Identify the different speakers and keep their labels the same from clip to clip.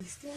Speaker 1: Okay.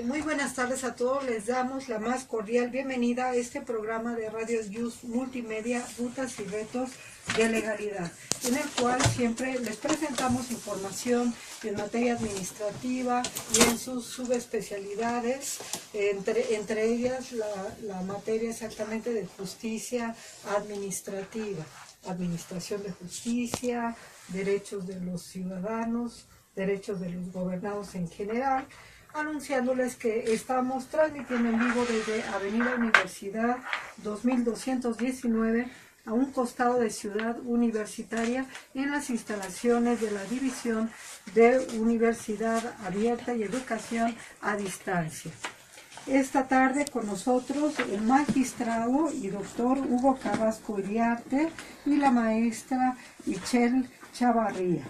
Speaker 1: Muy buenas tardes a todos, les damos la más cordial bienvenida a este programa de Radio Just Multimedia, Rutas y Retos de Legalidad, en el cual siempre les presentamos información en materia administrativa y en sus subespecialidades, entre ellas la materia exactamente de justicia administrativa, administración de justicia, derechos de los ciudadanos, derechos de los gobernados en general, anunciándoles que estamos transmitiendo en vivo desde Avenida Universidad 2219 a un costado de Ciudad Universitaria en las instalaciones de la División de Universidad Abierta y Educación a Distancia. Esta tarde con nosotros el magistrado y doctor Hugo Carrasco Iriarte y la maestra Michelle Chavarría,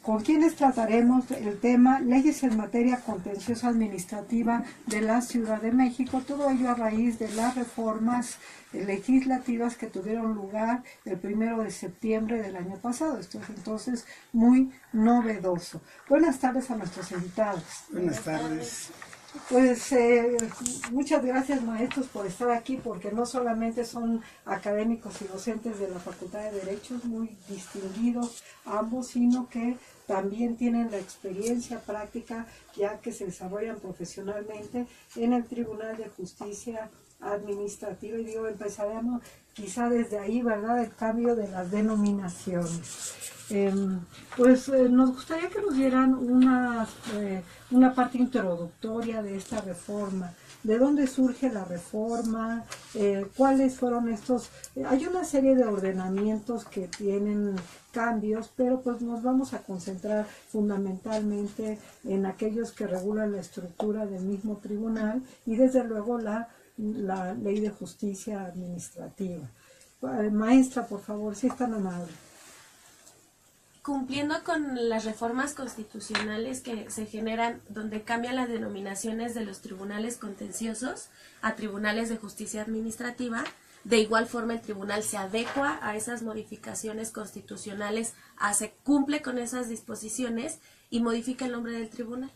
Speaker 1: con quienes trataremos el tema leyes en materia contenciosa administrativa de la Ciudad de México, todo ello a raíz de las reformas legislativas que tuvieron lugar el 1 de septiembre del año pasado. Esto es entonces muy novedoso. Buenas tardes a nuestros invitados.
Speaker 2: Buenas tardes.
Speaker 1: Pues muchas gracias, maestros, por estar aquí, porque no solamente son académicos y docentes de la Facultad de Derechos, muy distinguidos ambos, sino que también tienen la experiencia práctica, ya que se desarrollan profesionalmente en el Tribunal de Justicia Administrativa. Y digo, empezaremos quizá desde ahí, ¿verdad?, el cambio de las denominaciones. Nos gustaría que nos dieran una parte introductoria de esta reforma. ¿De dónde surge la reforma? ¿Cuáles fueron estos? Hay una serie de ordenamientos que tienen cambios, pero pues nos vamos a concentrar fundamentalmente en aquellos que regulan la estructura del mismo tribunal y desde luego la Ley de Justicia Administrativa. Maestra, por favor, si es tan amable.
Speaker 3: Cumpliendo con las reformas constitucionales que se generan, donde cambian las denominaciones de los tribunales contenciosos a tribunales de justicia administrativa, de igual forma el tribunal se adecua a esas modificaciones constitucionales, cumple con esas disposiciones y modifica el nombre del tribunal.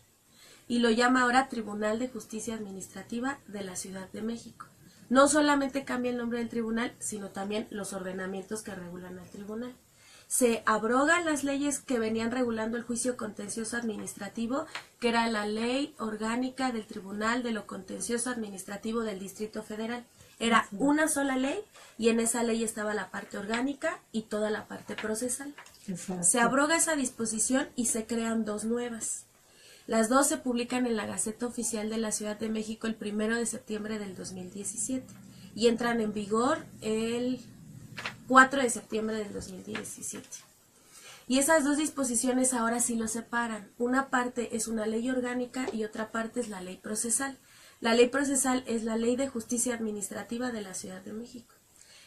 Speaker 3: Y lo llama ahora Tribunal de Justicia Administrativa de la Ciudad de México. No solamente cambia el nombre del tribunal, sino también los ordenamientos que regulan al tribunal. Se abrogan las leyes que venían regulando el juicio contencioso administrativo, que era la Ley Orgánica del Tribunal de lo Contencioso Administrativo del Distrito Federal. Era una sola ley y en esa ley estaba la parte orgánica y toda la parte procesal. Exacto. Se abroga esa disposición y se crean dos nuevas. Las dos se publican en la Gaceta Oficial de la Ciudad de México el 1 de septiembre del 2017 y entran en vigor el 4 de septiembre del 2017. Y esas dos disposiciones ahora sí lo separan. Una parte es una ley orgánica y otra parte es la ley procesal. La ley procesal es la Ley de Justicia Administrativa de la Ciudad de México.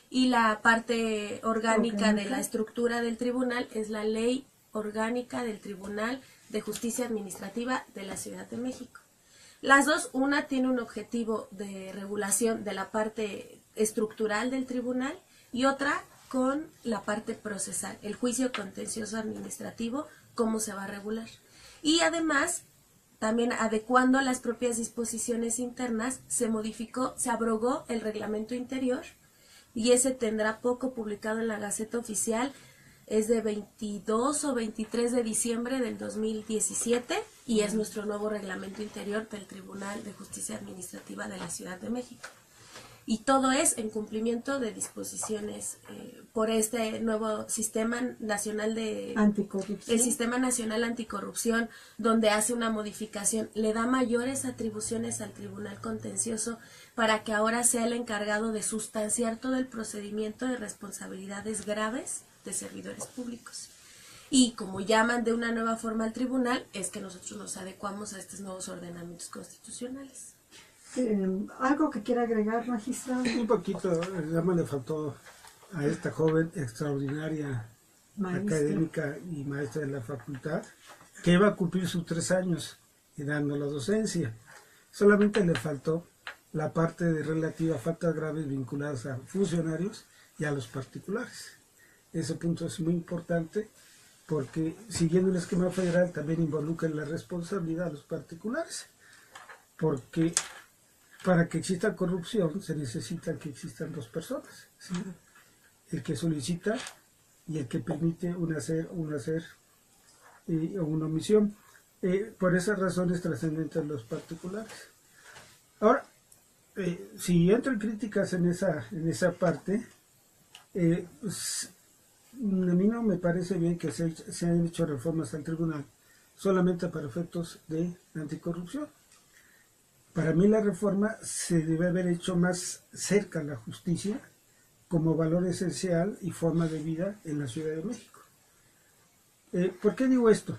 Speaker 3: Y la parte orgánica de la estructura del tribunal es la Ley Orgánica del Tribunal de Justicia Administrativa de la Ciudad de México. Las dos, una tiene un objetivo de regulación de la parte estructural del tribunal y otra con la parte procesal, el juicio contencioso administrativo, cómo se va a regular. Y además, también adecuando las propias disposiciones internas, se abrogó el reglamento interior y ese tendrá poco publicado en la Gaceta Oficial. Es de 22 o 23 de diciembre del 2017 y es nuestro nuevo reglamento interior del Tribunal de Justicia Administrativa de la Ciudad de México. Y todo es en cumplimiento de disposiciones por este nuevo Sistema Nacional de Anticorrupción. El Sistema Nacional Anticorrupción, donde hace una modificación, le da mayores atribuciones al Tribunal Contencioso para que ahora sea el encargado de sustanciar todo el procedimiento de responsabilidades graves de servidores públicos. Y como llaman de una nueva forma al tribunal, es que nosotros nos adecuamos a estos nuevos ordenamientos constitucionales.
Speaker 1: ¿Algo que quiera agregar, magistrado?
Speaker 2: Un poquito, ya me le faltó a esta joven extraordinaria maestra, académica y maestra de la facultad, que iba a cumplir sus 3 años y dando la docencia. Solamente le faltó la parte de relativa a faltas graves vinculadas a funcionarios y a los particulares. Ese punto es muy importante porque siguiendo el esquema federal también involucra la responsabilidad a los particulares, porque para que exista corrupción se necesita que existan dos personas, ¿sí? El que solicita y el que permite un hacer o una omisión. Por esas razones trascendentes los particulares. Ahora, si entran críticas en esa parte, pues, a mí no me parece bien que se hayan hecho reformas al tribunal solamente para efectos de anticorrupción. Para mí la reforma se debe haber hecho más cerca a la justicia como valor esencial y forma de vida en la Ciudad de México. ¿Por qué digo esto?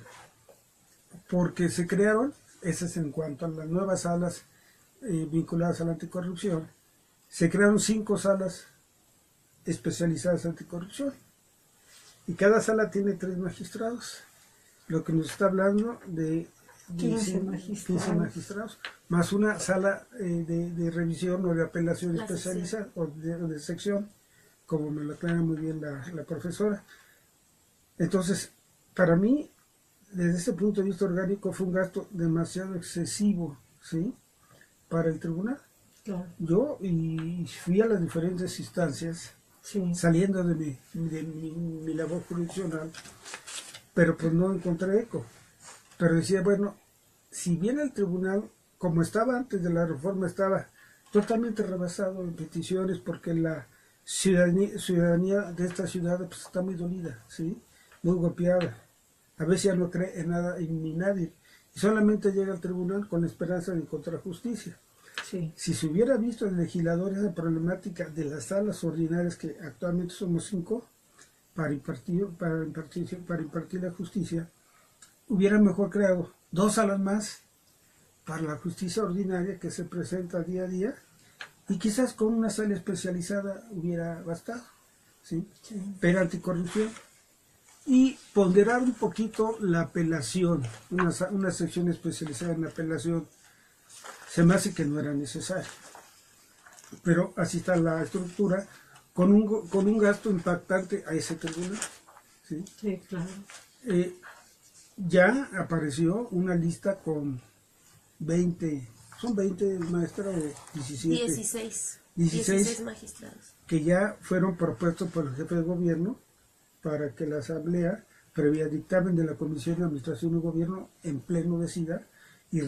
Speaker 2: Porque se crearon, eso es en cuanto a las nuevas salas vinculadas a la anticorrupción, se crearon 5 salas especializadas en anticorrupción y cada sala tiene 3 magistrados, lo que nos está hablando de 15 magistrados, más una sala de revisión o de apelación especializada o de sección, como me lo aclara muy bien la profesora. Entonces, para mí, desde ese punto de vista orgánico, fue un gasto demasiado excesivo, ¿sí?, para el tribunal.
Speaker 1: Claro.
Speaker 2: Yo fui a las diferentes instancias,
Speaker 1: Sí.
Speaker 2: saliendo de mi labor jurisdiccional, pero pues no encontré eco. Pero decía, bueno, si bien el tribunal, como estaba antes de la reforma, estaba totalmente rebasado en peticiones, porque la ciudadanía de esta ciudad pues está muy dolida, ¿sí?, muy golpeada. A veces ya no cree en nada ni nadie, y solamente llega al tribunal con la esperanza de encontrar justicia.
Speaker 1: Sí.
Speaker 2: Si se hubiera visto el legislador esa problemática de las salas ordinarias, que actualmente somos 5, para impartir la justicia, hubiera mejor creado 2 salas más para la justicia ordinaria que se presenta día a día, y quizás con una sala especializada hubiera bastado, ¿sí?
Speaker 1: Sí.
Speaker 2: Pero anticorrupción. Y ponderar un poquito la apelación, una sección especializada en apelación, se me hace que no era necesario. Pero así está la estructura, con un gasto impactante a ese tribunal, ¿sí?
Speaker 1: Sí, claro.
Speaker 2: Ya apareció una lista con 20, son 20 maestras o 17.
Speaker 3: 16 magistrados.
Speaker 2: Que ya fueron propuestos por el jefe de gobierno para que la Asamblea, previa dictamen de la Comisión de Administración y Gobierno, en pleno decida y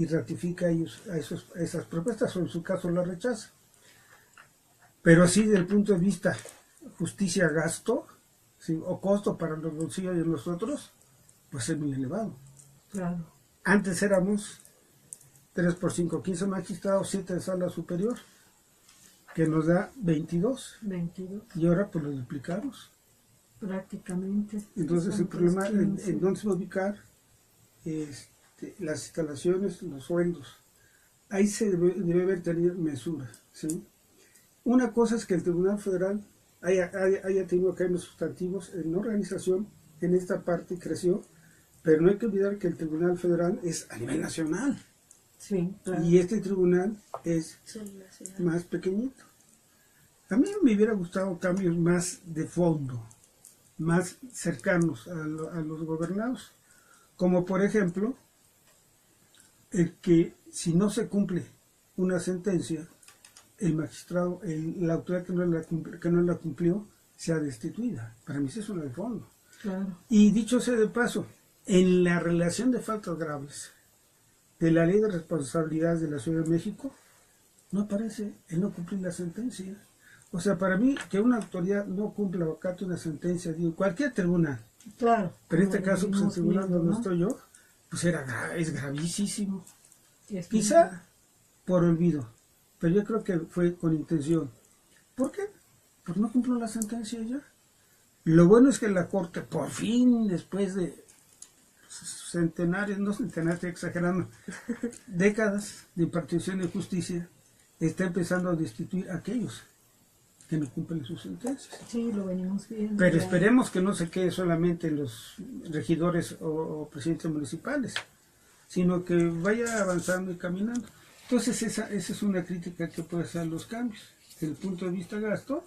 Speaker 2: ratifica esas propuestas, o en su caso la rechaza. Pero sí, desde el punto de vista justicia-gasto, ¿sí?, o costo para los bolsillos de nosotros, pues es muy elevado.
Speaker 1: Claro.
Speaker 2: Antes éramos 3 por 5, 15 magistrados, 7 de sala superior, que nos da 22.
Speaker 1: 22.
Speaker 2: Y ahora pues lo duplicamos.
Speaker 1: Prácticamente.
Speaker 2: Entonces el problema en dónde se va a ubicar las instalaciones, los sueldos. Ahí se debe haber tenido mesura, ¿sí? Una cosa es que el Tribunal Federal haya tenido cambios sustantivos en organización, en esta parte creció, pero no hay que olvidar que el Tribunal Federal es a nivel nacional.
Speaker 1: Sí, claro.
Speaker 2: Y este tribunal es más pequeñito. A mí me hubiera gustado cambios más de fondo, más cercanos a los gobernados, como por ejemplo el que si no se cumple una sentencia, el magistrado, la autoridad que no la cumplió, sea destituida. Para mí eso es una de fondo.
Speaker 1: Claro.
Speaker 2: Y dicho sea de paso, en la relación de faltas graves de la Ley de Responsabilidades de la Ciudad de México, no aparece el no cumplir la sentencia. O sea, para mí, que una autoridad no cumpla o acate una sentencia, digo, cualquier tribunal,
Speaker 1: Claro.
Speaker 2: pero en este caso, pues el tribunal
Speaker 1: viendo,
Speaker 2: donde
Speaker 1: ¿no?
Speaker 2: estoy yo, pues es gravísimo.
Speaker 1: Sí, es
Speaker 2: Quizá por olvido, pero yo creo que fue con intención. ¿Por qué? Pues no cumplió la sentencia ya. Lo bueno es que la Corte, por fin, después de centenarios, no centenarios, estoy exagerando, décadas de impartición de justicia, está empezando a destituir a aquellos que no cumplen sus sentencias.
Speaker 1: Sí, lo venimos viendo.
Speaker 2: Pero
Speaker 1: ya.
Speaker 2: esperemos que no se quede solamente en los regidores o presidentes municipales, sino que vaya avanzando y caminando. Entonces esa es una crítica que puede hacer los cambios, desde el punto de vista gasto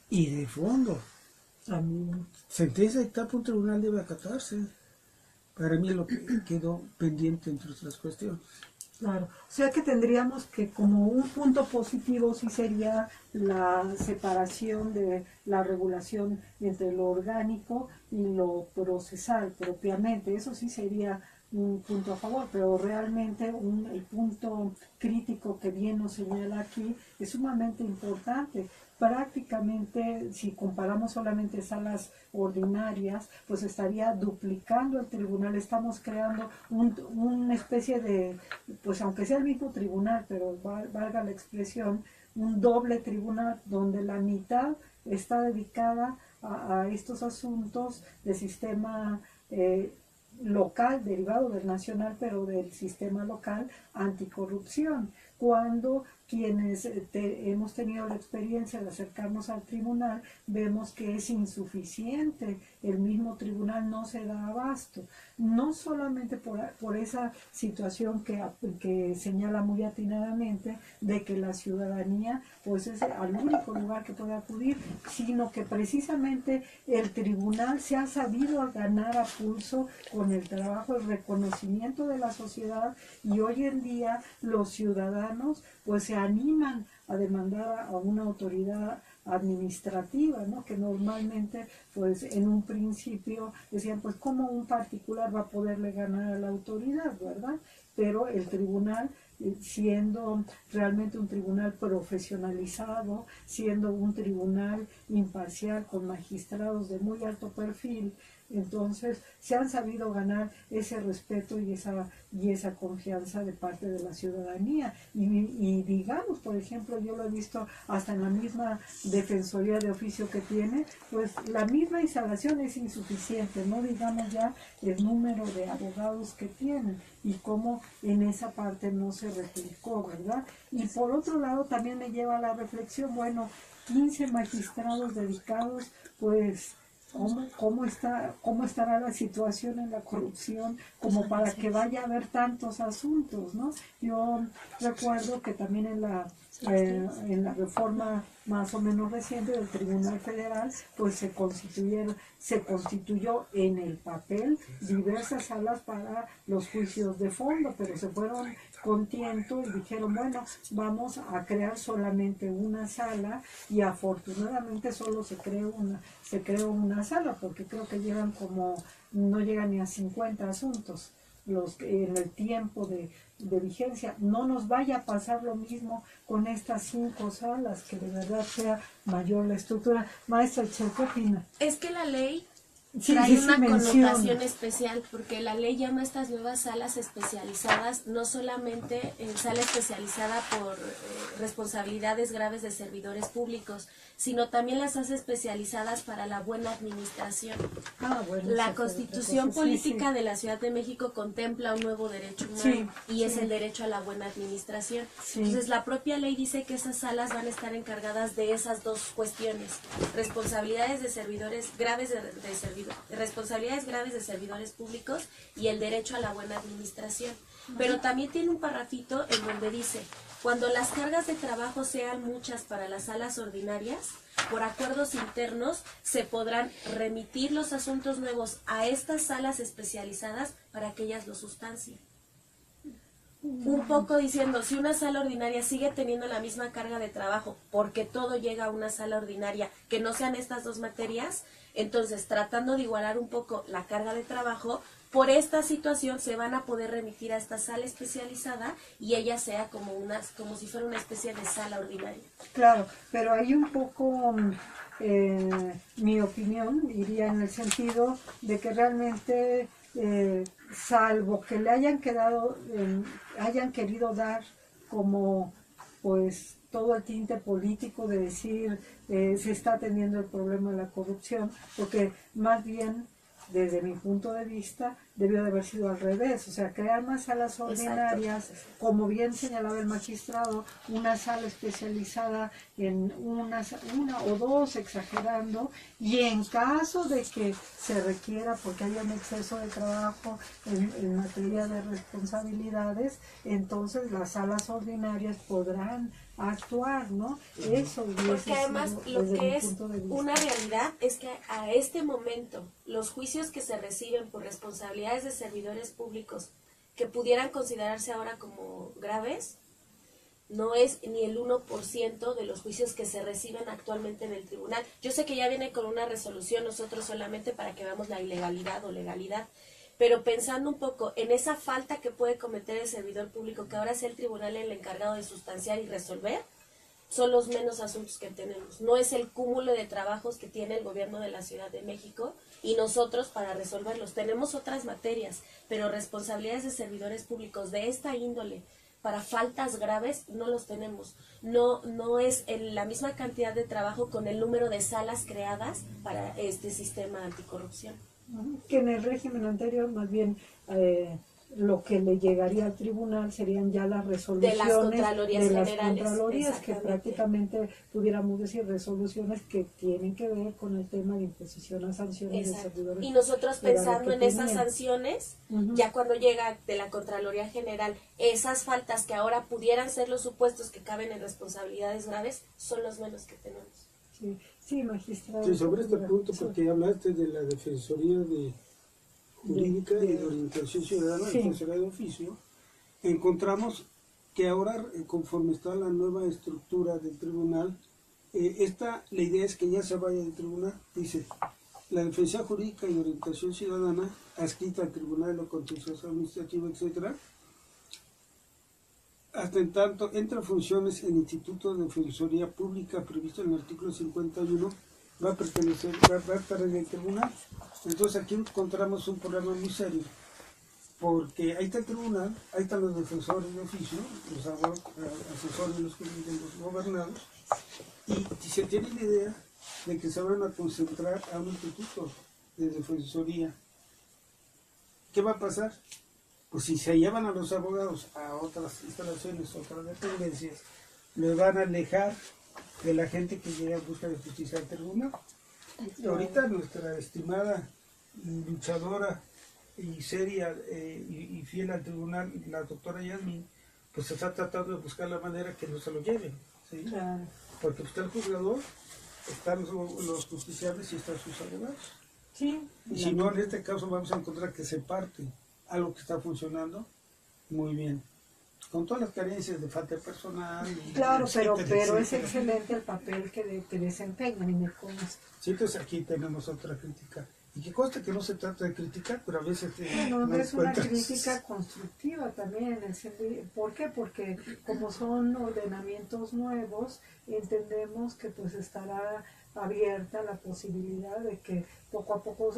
Speaker 2: y de fondo.
Speaker 1: A mí,
Speaker 2: sentencia dictada por un tribunal debe acatarse. Para mí es lo que quedó pendiente entre otras cuestiones.
Speaker 1: claro, o sea que tendríamos que como un punto positivo sí sería la separación de la regulación entre lo orgánico y lo procesal propiamente. Eso sí sería un punto a favor, pero realmente el punto crítico que bien nos señala aquí es sumamente importante. Prácticamente, si comparamos solamente salas ordinarias, pues estaría duplicando el tribunal. Estamos creando una especie de, pues aunque sea el mismo tribunal, pero valga la expresión, un doble tribunal donde la mitad está dedicada a estos asuntos de sistema local, derivado del nacional, pero del sistema local anticorrupción, cuando quienes hemos tenido la experiencia de acercarnos al tribunal, vemos que es insuficiente, el mismo tribunal no se da abasto, no solamente por esa situación que señala muy atinadamente de que la ciudadanía pues es al único lugar que puede acudir, sino que precisamente el tribunal se ha sabido ganar a pulso con el trabajo, el reconocimiento de la sociedad, y hoy en día los ciudadanos pues se animan a demandar a una autoridad administrativa, ¿no? Que normalmente pues en un principio decían pues cómo un particular va a poderle ganar a la autoridad, ¿verdad? Pero el tribunal, siendo realmente un tribunal profesionalizado, siendo un tribunal imparcial con magistrados de muy alto perfil, entonces se han sabido ganar ese respeto y esa confianza de parte de la ciudadanía. Y digamos, por ejemplo, yo lo he visto hasta en la misma defensoría de oficio que tiene, pues la misma instalación es insuficiente, no digamos ya el número de abogados que tienen y cómo en esa parte no se replicó, ¿verdad? Y por otro lado también me lleva a la reflexión, bueno, 15 magistrados dedicados, pues ¿cómo estará la situación en la corrupción como para que vaya a haber tantos asuntos, ¿no? Yo recuerdo que también en la reforma más o menos reciente del Tribunal Federal, pues se constituyó en el papel diversas salas para los juicios de fondo, pero se fueron con tiento y dijeron, bueno, vamos a crear solamente una sala, y afortunadamente solo se creó una sala, porque creo que no llegan ni a 50 asuntos en el tiempo de vigencia. No nos vaya a pasar lo mismo con estas 5 salas, que de verdad sea mayor la estructura. Maestra Che, ¿qué opina?
Speaker 3: Es que la ley
Speaker 1: Sí,
Speaker 3: trae una
Speaker 1: menciona.
Speaker 3: connotación especial, porque la ley llama a estas nuevas salas especializadas, no solamente sala especializada por responsabilidades graves de servidores públicos, sino también las hace especializadas para la buena administración.
Speaker 1: Bueno,
Speaker 3: La Constitución Política de la Ciudad de México contempla un nuevo derecho humano, es el derecho a la buena administración. Entonces la propia ley dice que esas salas van a estar encargadas de esas dos cuestiones: responsabilidades de servidores graves responsabilidades graves de servidores públicos y el derecho a la buena administración. Pero también tiene un parrafito en donde dice: cuando las cargas de trabajo sean muchas para las salas ordinarias, por acuerdos internos se podrán remitir los asuntos nuevos a estas salas especializadas para que ellas lo sustancien. Un poco diciendo, si una sala ordinaria sigue teniendo la misma carga de trabajo porque todo llega a una sala ordinaria que no sean estas dos materias, entonces tratando de igualar un poco la carga de trabajo, por esta situación se van a poder remitir a esta sala especializada y ella sea como si fuera una especie de sala ordinaria.
Speaker 1: Claro, pero hay un poco, mi opinión iría en el sentido de que realmente, salvo que le hayan querido dar como pues todo el tinte político de decir se está atendiendo el problema de la corrupción, porque más bien desde mi punto de vista debió de haber sido al revés, o sea, crear más salas ordinarias, como bien señalaba el magistrado, una sala especializada en una o dos, exagerando, y en caso de que se requiera, porque haya un exceso de trabajo en materia de responsabilidades, entonces las salas ordinarias podrán actuar, ¿no? Eso
Speaker 3: porque además lo que es una realidad es que a este momento los juicios que se reciben por responsabilidades de servidores públicos que pudieran considerarse ahora como graves no es ni el 1% de los juicios que se reciben actualmente en el tribunal. Yo sé que ya viene con una resolución nosotros solamente para que veamos la ilegalidad o legalidad, pero pensando un poco en esa falta que puede cometer el servidor público, que ahora es el tribunal el encargado de sustanciar y resolver, son los menos asuntos que tenemos. No es el cúmulo de trabajos que tiene el gobierno de la Ciudad de México y nosotros para resolverlos. Tenemos otras materias, pero responsabilidades de servidores públicos de esta índole para faltas graves no los tenemos. No es la misma cantidad de trabajo con el número de salas creadas para este sistema anticorrupción.
Speaker 1: Que en el régimen anterior más bien lo que le llegaría al tribunal serían ya las resoluciones
Speaker 3: de las Contralorías generales,
Speaker 1: Contralorías, que prácticamente pudiéramos decir resoluciones que tienen que ver con el tema de imposición a sanciones de servidores.
Speaker 3: Y nosotros pensando en esas sanciones, ya cuando llega de la Contraloría General, esas faltas que ahora pudieran ser los supuestos que caben en responsabilidades graves, son los menos que tenemos.
Speaker 1: Sí. Sí, magistrado.
Speaker 2: Sí, sobre este punto, porque hablaste de la Defensoría Jurídica y de Orientación Ciudadana, Defensoría de Oficio, encontramos que ahora, conforme está la nueva estructura del tribunal, la idea es que ya se vaya del tribunal, dice, la Defensoría Jurídica y Orientación Ciudadana, adscrita al Tribunal de lo Contencioso Administrativo, etcétera, hasta en tanto entra funciones en el Instituto de Defensoría Pública previsto en el artículo 51, va a estar en el tribunal. Entonces aquí encontramos un problema muy serio, porque ahí está el tribunal, ahí están los defensores de oficio, los asesores de los gobernados, y se tiene la idea de que se van a concentrar a un instituto de defensoría. ¿Qué va a pasar? Pues si se llevan a los abogados a otras instalaciones, otras dependencias, los van a alejar de la gente que llega en busca de justicia al tribunal. Y ahorita nuestra estimada luchadora y seria y fiel al tribunal, la doctora Yasmin, pues está tratando de buscar la manera que no se lo lleven, ¿sí? Claro. Porque está el juzgador, están los justiciables y están sus abogados. Sí. Y si no, en este caso vamos a encontrar que se parte algo que está funcionando muy bien, con todas las carencias de falta de personal.
Speaker 1: Claro, pero es excelente el papel que desempeñan y me consta.
Speaker 2: Sí, entonces aquí tenemos otra crítica. Y que consta que no se trata de criticar, pero a veces...
Speaker 1: Bueno, es una crítica constructiva también. ¿Por qué? Porque como son ordenamientos nuevos, entendemos que pues estará abierta la posibilidad de que poco a poco,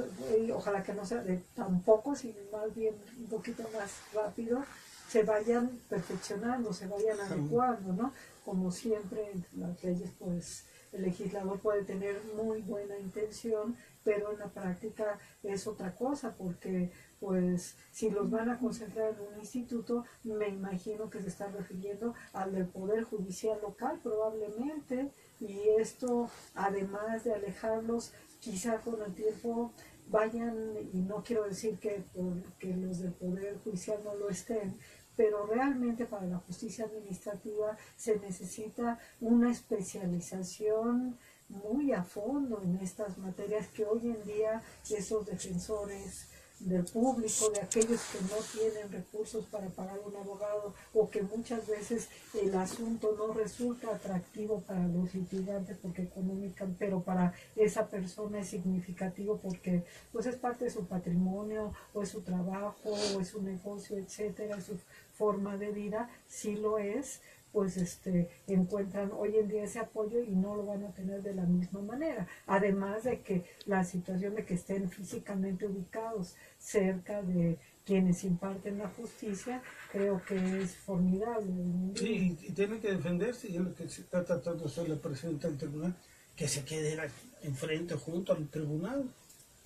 Speaker 1: ojalá que no sea de tan poco, sino más bien un poquito más rápido, se vayan perfeccionando, se vayan adecuando, ¿no? Como siempre en las leyes, pues el legislador puede tener muy buena intención, pero en la práctica es otra cosa, porque pues si los van a concentrar en un instituto, me imagino que se está refiriendo al del Poder Judicial local probablemente, y esto además de alejarlos, quizá con el tiempo vayan, y no quiero decir que los del Poder Judicial no lo estén, pero realmente para la justicia administrativa se necesita una especialización muy a fondo en estas materias que hoy en día esos defensores del público, de aquellos que no tienen recursos para pagar un abogado o que muchas veces el asunto no resulta atractivo para los litigantes porque económica, pero para esa persona es significativo porque pues es parte de su patrimonio o es su trabajo o es su negocio, etcétera, es su forma de vida, sí lo es, pues encuentran hoy en día ese apoyo y no lo van a tener de la misma manera. Además de que la situación de que estén físicamente ubicados cerca de quienes imparten la justicia, creo que es formidable.
Speaker 2: Sí, y tienen que defenderse, y es lo que se está tratando de hacer la presidenta del tribunal, que se quede enfrente junto al tribunal,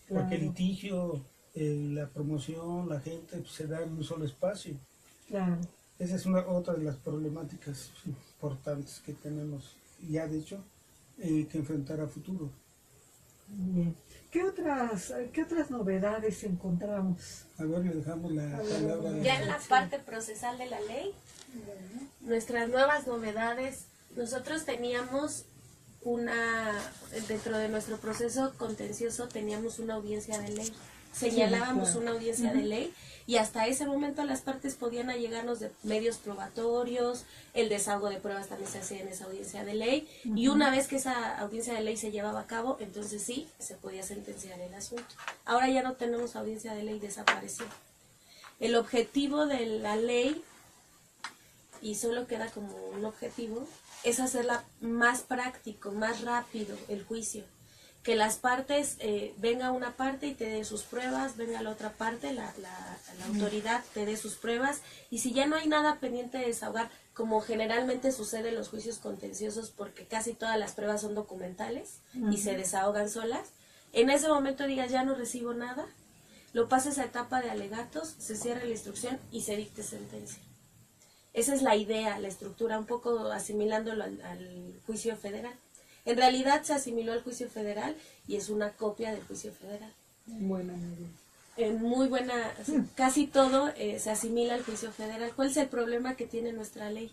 Speaker 2: claro. Porque el litigio la promoción, la gente pues, se da en un solo espacio.
Speaker 1: Claro.
Speaker 2: Esa es otra de las problemáticas importantes que tenemos ya de hecho que enfrentar a futuro.
Speaker 1: Bien. ¿Qué otras novedades encontramos?
Speaker 2: A ver, le dejamos la palabra.
Speaker 3: Ya en la parte procesal de la ley, nuestras nuevas novedades, nosotros teníamos dentro de nuestro proceso contencioso teníamos una audiencia de ley, señalábamos
Speaker 1: claro.
Speaker 3: una audiencia de ley y hasta ese momento las partes podían allegarnos de medios probatorios, el desahogo de pruebas también se hacía en esa audiencia de ley y una vez que esa audiencia de ley se llevaba a cabo, entonces sí, se podía sentenciar el asunto. Ahora ya no tenemos audiencia de ley, desapareció. El objetivo de la ley, y solo queda como un objetivo, es hacerla más práctico, más rápido el juicio. Que las partes, venga una parte y te dé sus pruebas, venga la otra parte, la autoridad te dé sus pruebas, y si ya no hay nada pendiente de desahogar, como generalmente sucede en los juicios contenciosos, porque casi todas las pruebas son documentales y se desahogan solas, en ese momento digas, ya no recibo nada, lo pases a etapa de alegatos, se cierra la instrucción y se dicte sentencia. Esa es la idea, la estructura, un poco asimilándolo al juicio federal. En realidad se asimiló al juicio federal y es una copia del juicio federal.
Speaker 1: Buena medida.
Speaker 3: Muy buena, casi todo se asimila al juicio federal. ¿Cuál es el problema que tiene nuestra ley?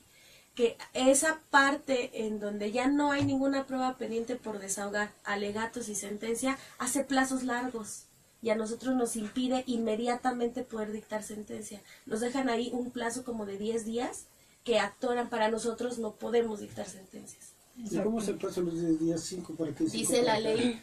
Speaker 3: Que esa parte en donde ya no hay ninguna prueba pendiente por desahogar, alegatos y sentencia, hace plazos largos. Y a nosotros nos impide inmediatamente poder dictar sentencia. Nos dejan ahí un plazo como de 10 días que actoran para nosotros, no podemos dictar sentencias.
Speaker 2: ¿Y cómo se pasan los 10 días? 5 para qué?
Speaker 3: Dice la ley,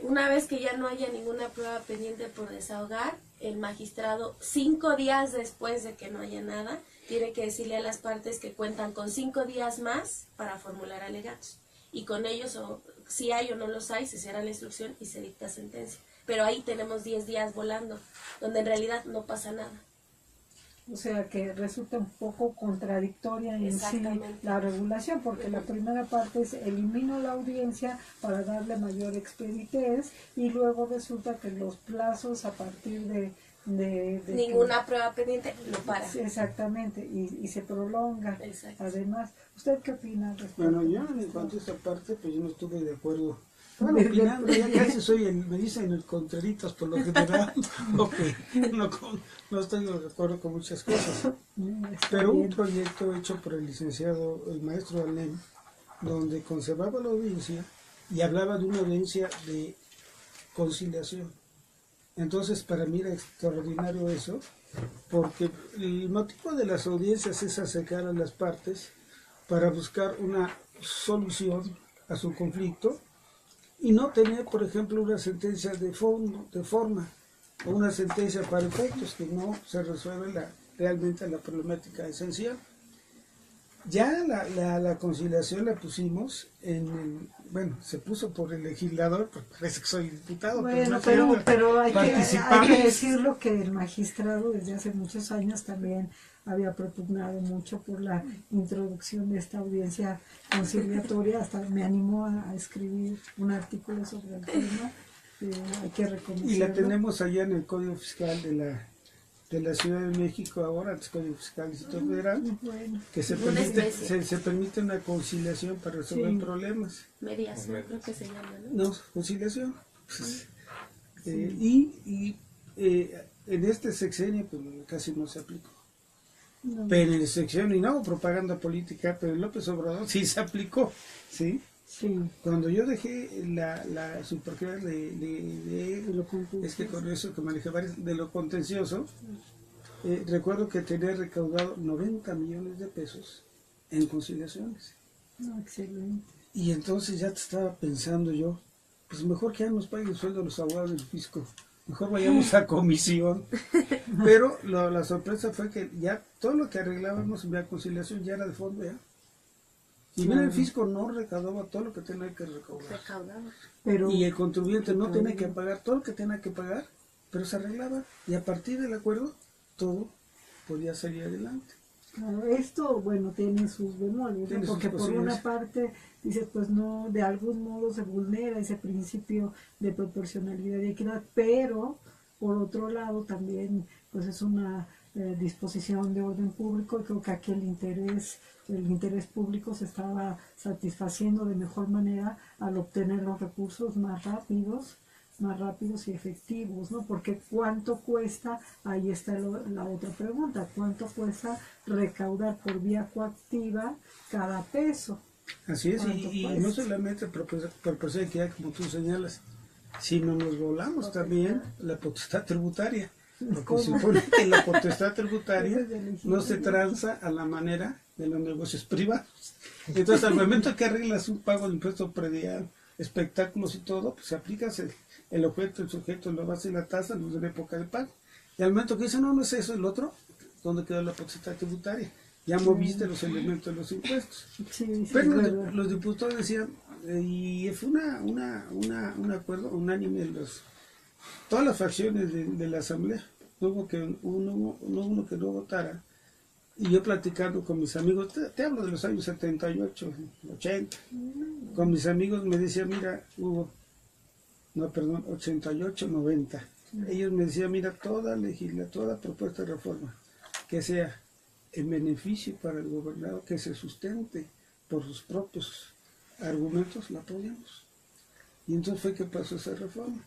Speaker 3: una vez que ya no haya ninguna prueba pendiente por desahogar, el magistrado 5 días después de que no haya nada, tiene que decirle a las partes que cuentan con 5 días más para formular alegatos. Y con ellos, si hay o no los hay, se cierra la instrucción y se dicta sentencia. Pero ahí tenemos 10 días volando, donde en realidad no pasa nada.
Speaker 1: O sea que resulta un poco contradictoria en sí la regulación, porque la primera parte es elimino la audiencia para darle mayor expeditez y luego resulta que los plazos a partir de
Speaker 3: ninguna prueba pendiente lo para.
Speaker 1: Exactamente, y se prolonga.
Speaker 3: Exacto.
Speaker 1: Además, ¿usted qué opina?
Speaker 2: Bueno, yo en cuanto a esta parte, pues yo no estuve de acuerdo. Bueno, opinando, ya casi soy me dicen el Contreritas por lo general, porque no estoy de acuerdo con muchas cosas. Pero un proyecto hecho por el licenciado, el maestro Alem, donde conservaba la audiencia y hablaba de una audiencia de conciliación. Entonces, para mí era extraordinario eso, porque el motivo de las audiencias es acercar a las partes para buscar una solución a su conflicto y no tener, por ejemplo, una sentencia de forma, o una sentencia para efectos que no se resuelve realmente la problemática esencial. Ya la conciliación la pusimos se puso por el legislador, pues parece que soy diputado,
Speaker 1: bueno, pero hay que decirlo que el magistrado desde hace muchos años también había propugnado mucho por la introducción de esta audiencia conciliatoria, hasta me animó a escribir un artículo sobre el tema, hay que reconocerlo.
Speaker 2: Y la tenemos allá en el Código Fiscal de la Ciudad de México ahora, el Código Fiscal del Distrito Federal, que se permite una conciliación para resolver problemas.
Speaker 3: Mediación, creo que se llama, ¿no?
Speaker 2: No, conciliación. En este sexenio pues casi no se aplicó. No. Pero en el sexenio, y no propaganda política, pero López Obrador sí se aplicó, ¿sí? Sí. Cuando yo dejé la superioridad es que con eso que manejé de lo contencioso, recuerdo que tenía recaudado 90 millones de pesos en conciliaciones.
Speaker 1: No, excelente.
Speaker 2: Y entonces ya te estaba pensando yo, pues mejor que ya nos paguen el sueldo a los abogados del fisco, mejor vayamos a comisión. Pero la sorpresa fue que ya todo lo que arreglábamos en la conciliación ya era de fondo ya. Y bien, el fisco no recaudaba todo lo que tenía que recaudar. Y el contribuyente no tenía que pagar todo lo que tenía que pagar, pero se arreglaba. Y a partir del acuerdo, todo podía salir adelante.
Speaker 1: Claro, esto, bueno, tiene sus bemoles, ¿no? Porque por una parte, dices, pues no, de algún modo se vulnera ese principio de proporcionalidad y equidad, pero Por otro lado, también pues es una disposición de orden público, y creo que aquí el interés público se estaba satisfaciendo de mejor manera al obtener los recursos más rápidos y efectivos, ¿no? Porque ¿cuánto cuesta? Ahí está la otra pregunta, ¿cuánto cuesta recaudar por vía coactiva cada peso?
Speaker 2: Así es, y no solamente por proporción que hay, como tú señalas, sino nos volamos también la potestad tributaria, porque se supone que la potestad tributaria no se tranza a la manera de los negocios privados. Entonces, al momento que arreglas un pago de impuesto predial, espectáculos y todo, pues se aplica el objeto, el sujeto, la base y la tasa, no es de la época de pago. Y al momento que dice, no es eso, el otro, ¿dónde quedó la potestad tributaria? Ya moviste los elementos de los impuestos.
Speaker 1: Sí,
Speaker 2: pero los diputados decían, y fue un acuerdo unánime de todas las facciones de la Asamblea. No hubo uno que no votara. Y yo platicando con mis amigos, te hablo de los años 78, 80, con mis amigos me decían, mira, Hugo, 88, 90. Ellos me decían, mira, toda propuesta de reforma que sea en beneficio para el gobernador, que se sustente por sus propios argumentos, la apoyamos. Y entonces fue que pasó esa reforma.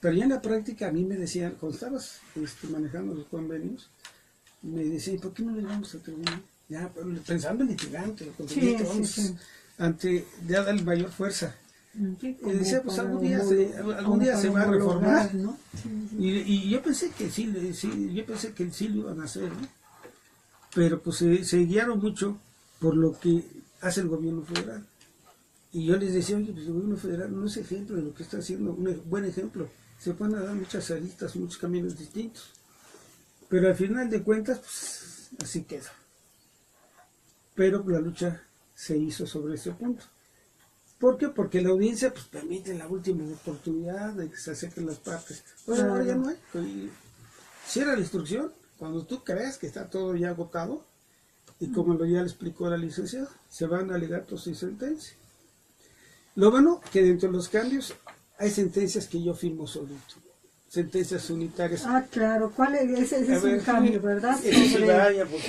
Speaker 2: Pero ya en la práctica a mí me decían, cuando estabas manejando los convenios, me decían, ¿por qué no le vamos a tribunal? Ya, pensando en litigante, lo ante ya darle mayor fuerza.
Speaker 1: Sí,
Speaker 2: y decía, pues algún día se va a reformar,
Speaker 1: ¿no?
Speaker 2: Y yo pensé que sí lo iban a hacer, ¿no? Pero pues se guiaron mucho por lo que hace el gobierno federal. Y yo les decía, oye, pues el gobierno federal no es ejemplo de lo que está haciendo, un buen ejemplo. Se pueden dar muchas aristas, muchos caminos distintos. Pero al final de cuentas, pues así quedó. Pero la lucha se hizo sobre ese punto. ¿Por qué? Porque la audiencia pues permite la última oportunidad de que se acerquen las partes. Bueno, ahora ya no hay. Cierra la instrucción cuando tú crees que está todo ya agotado, y como ya le explicó la licenciada, se van a alegatos y sentencia. Lo bueno que dentro de los cambios hay sentencias que yo firmo solito, sentencias unitarias.
Speaker 1: Ah, claro, ¿cuál es? Ese es un cambio, ¿verdad?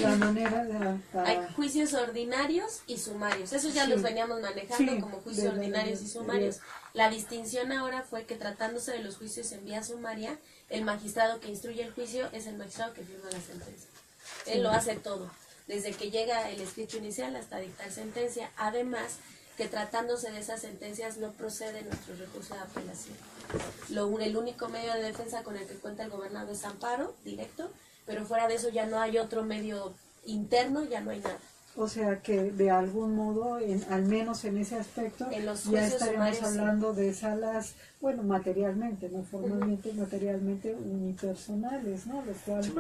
Speaker 1: La manera de...
Speaker 3: Hay juicios ordinarios y sumarios, esos ya los veníamos manejando como juicios ordinarios y sumarios. La distinción ahora fue que, tratándose de los juicios en vía sumaria, el magistrado que instruye el juicio es el magistrado que firma la sentencia. Él lo hace todo, desde que llega el escrito inicial hasta dictar sentencia. Además, que tratándose de esas sentencias no procede nuestro recurso de apelación. El único medio de defensa con el que cuenta el gobernador es amparo directo, pero fuera de eso ya no hay otro medio interno, ya no hay nada.
Speaker 1: O sea que de algún modo, al menos en ese aspecto, ya estaríamos hablando de salas, bueno, materialmente, no formalmente, materialmente unipersonales, ¿no? Los cuales,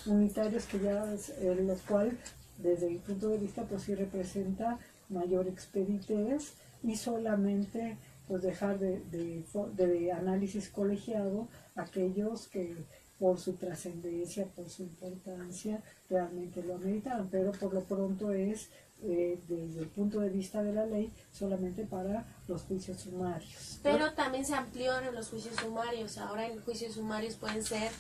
Speaker 1: unitarios que ya, los cuales, desde mi punto de vista, pues sí representa mayor expeditez, y solamente pues dejar de análisis colegiado aquellos que por su trascendencia, por su importancia, realmente lo ameritan, pero por lo pronto es, desde el punto de vista de la ley, solamente para los juicios sumarios.
Speaker 3: Pero también se amplió en los juicios sumarios. Ahora en juicios sumarios pueden ser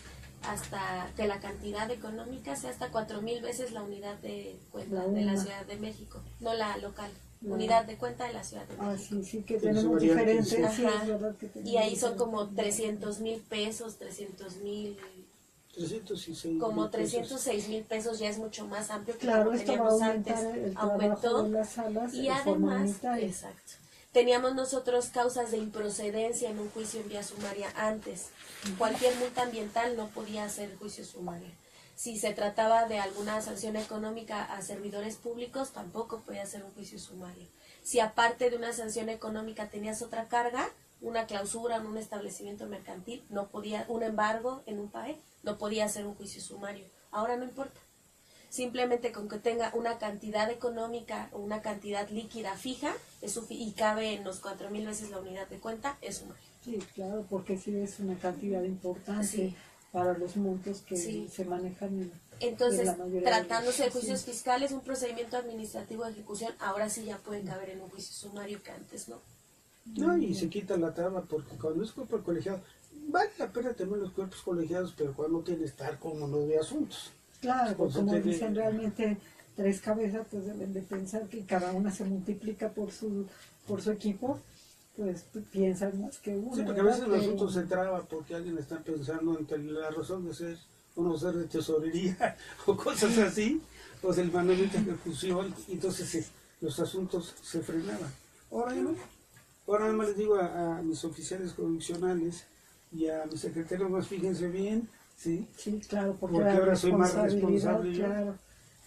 Speaker 3: hasta que la cantidad económica sea hasta 4,000 veces la unidad de cuenta de la Ciudad de México, no la local. Unidad de cuenta de la Ciudad de México.
Speaker 1: Sí, que tenemos diferentes. Sí, es verdad que
Speaker 3: y ahí son como 300,000 pesos, 306 mil pesos, ya es mucho más amplio que
Speaker 1: lo
Speaker 3: que teníamos antes. Aumentó.
Speaker 1: De las salas,
Speaker 3: y además, exacto, teníamos nosotros causas de improcedencia en un juicio en vía sumaria antes. Cualquier multa ambiental no podía hacer juicio sumario. Si se trataba de alguna sanción económica a servidores públicos, tampoco podía hacer un juicio sumario. Si aparte de una sanción económica tenías otra carga, una clausura en un establecimiento mercantil, no podía, un embargo en un PAE, no podía hacer un juicio sumario. Ahora no importa. Simplemente con que tenga una cantidad económica o una cantidad líquida fija y cabe en los 4,000 veces la unidad de cuenta, es sumario.
Speaker 1: Sí, claro, porque sí es una cantidad importante para los montos que se manejan
Speaker 3: entonces, tratándose de juicios fiscales, un procedimiento administrativo de ejecución, ahora sí ya pueden caber en un juicio sumario que antes no.
Speaker 2: No, y se quita la trama, porque cuando es por colegiado, vale la pena tener los cuerpos colegiados, pero cuando tienes tal como no de asuntos.
Speaker 1: Claro,
Speaker 2: Pues
Speaker 1: como
Speaker 2: entonces,
Speaker 1: dicen realmente tres cabezas, pues deben de pensar que cada una se multiplica por su equipo, pues piensan más que uno.
Speaker 2: Sí, porque a veces el asunto se traba porque alguien está pensando en la razón de ser uno ser de tesorería o cosas así, o del manual de ejecución, y entonces los asuntos se frenaban. Ahora no. Ahora nada más les digo a mis oficiales jurisdiccionales y a mis secretarios, más fíjense bien, ¿sí?
Speaker 1: Sí, claro, porque
Speaker 2: Ahora soy más
Speaker 1: responsabilidad,
Speaker 2: responsable yo.
Speaker 1: claro,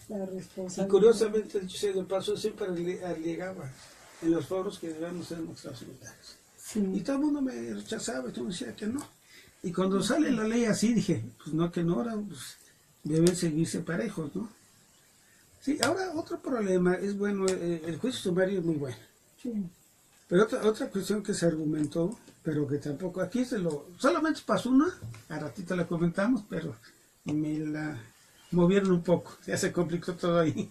Speaker 1: la responsabilidad.
Speaker 2: Y curiosamente, dicho sea de paso, siempre alegaba en los foros que debemos ser nuestras unidades.
Speaker 1: Sí.
Speaker 2: Y todo el mundo me rechazaba, todo el mundo decía que no. Y cuando sale la ley así, dije, pues no, que no, ahora pues, deben seguirse parejos, ¿no? Sí, ahora otro problema es, bueno, el juicio sumario es muy bueno.
Speaker 1: Sí.
Speaker 2: Pero otra cuestión que se argumentó, pero que tampoco, aquí solamente pasó una, a ratito la comentamos, pero me la movieron un poco, ya se complicó todo ahí.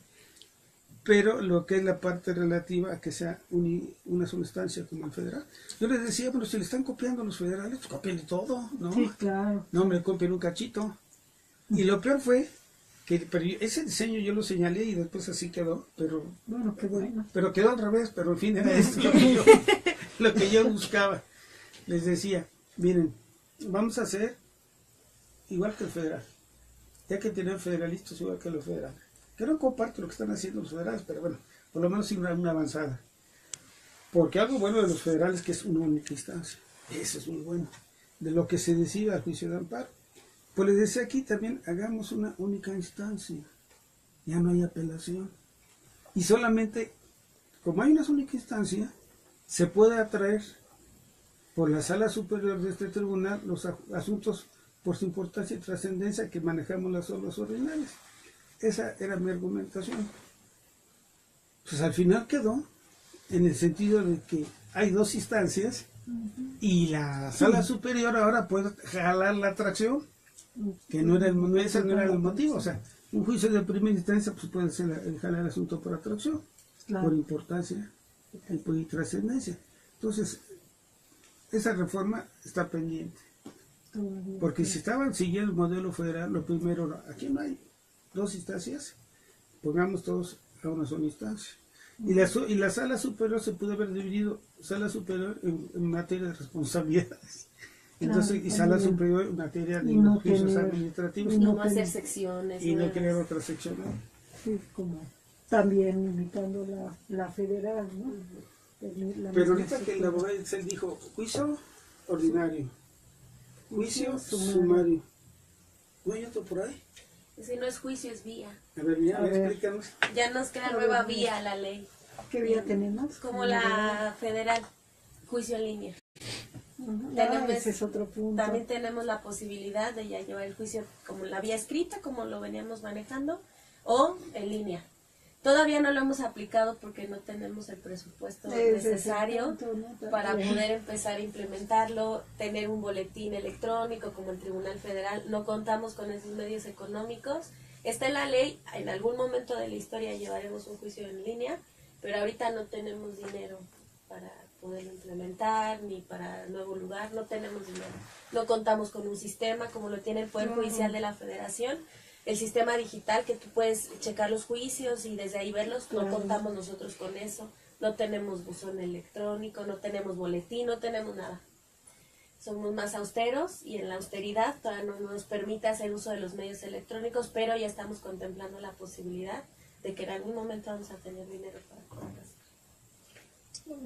Speaker 2: Pero lo que es la parte relativa a que sea una sola instancia como el federal. Yo les decía, bueno, si le están copiando a los federales, pues copien todo, ¿no?
Speaker 1: Sí, claro.
Speaker 2: No me copien un cachito. Y lo peor fue que ese diseño yo lo señalé y después así quedó, pero
Speaker 1: Bueno, qué bueno.
Speaker 2: pero quedó al revés, pero en fin era esto lo que yo buscaba. Les decía, miren, vamos a hacer igual que el federal, ya que tener federalistas igual que los federales. Que no comparto lo que están haciendo los federales, pero bueno, por lo menos sí una avanzada. Porque algo bueno de los federales que es una única instancia. Eso es muy bueno. De lo que se decida al juicio de amparo. Pues les decía aquí también, hagamos una única instancia. Ya no hay apelación. Y solamente, como hay una única instancia, se puede atraer por la sala superior de este tribunal los asuntos por su importancia y trascendencia que manejamos las obras ordinarias. Esa era mi argumentación. Pues al final quedó en el sentido de que hay dos instancias y la sala superior ahora puede jalar la atracción, que ese no era el motivo. O sea, un juicio de primera instancia pues puede ser jalar el asunto por atracción, claro, por importancia y por trascendencia. Entonces, esa reforma está pendiente. Porque si estaban siguiendo el modelo federal, lo primero, aquí no hay dos instancias, pongamos todos a una sola instancia. Y la sala superior se pudo haber dividido, sala superior en materia de responsabilidades. Entonces, claro, y sala superior en materia de no juicios administrativos.
Speaker 3: Y no hacer secciones.
Speaker 2: Y no crear otra sección.
Speaker 1: Sí, como también imitando la federal, ¿no?
Speaker 2: Pero ahorita que el abogado Excel dijo, juicio ordinario, juicio sumario. ¿No hay otro por ahí?
Speaker 3: Si no es juicio, es vía.
Speaker 2: A ver, explícanos.
Speaker 3: Ya nos queda nueva vía la ley.
Speaker 1: ¿Qué vía tenemos?
Speaker 3: Como la federal, juicio en línea.
Speaker 1: Ese es otro punto.
Speaker 3: También tenemos la posibilidad de ya llevar el juicio como la vía escrita, como lo veníamos manejando, o en línea. Todavía no lo hemos aplicado porque no tenemos el presupuesto necesario para poder empezar a implementarlo, tener un boletín electrónico como el Tribunal Federal. No contamos con esos medios económicos. Está en la ley, en algún momento de la historia llevaremos un juicio en línea, pero ahorita no tenemos dinero para poderlo implementar, ni para nuevo lugar, no tenemos dinero. No contamos con un sistema como lo tiene el Poder Judicial de la Federación. El sistema digital que tú puedes checar los juicios y desde ahí verlos, no contamos nosotros con eso. No tenemos buzón electrónico, no tenemos boletín, no tenemos nada. Somos más austeros y en la austeridad todavía no nos permite hacer uso de los medios electrónicos, pero ya estamos contemplando la posibilidad de que en algún momento vamos a tener dinero para poder hacer.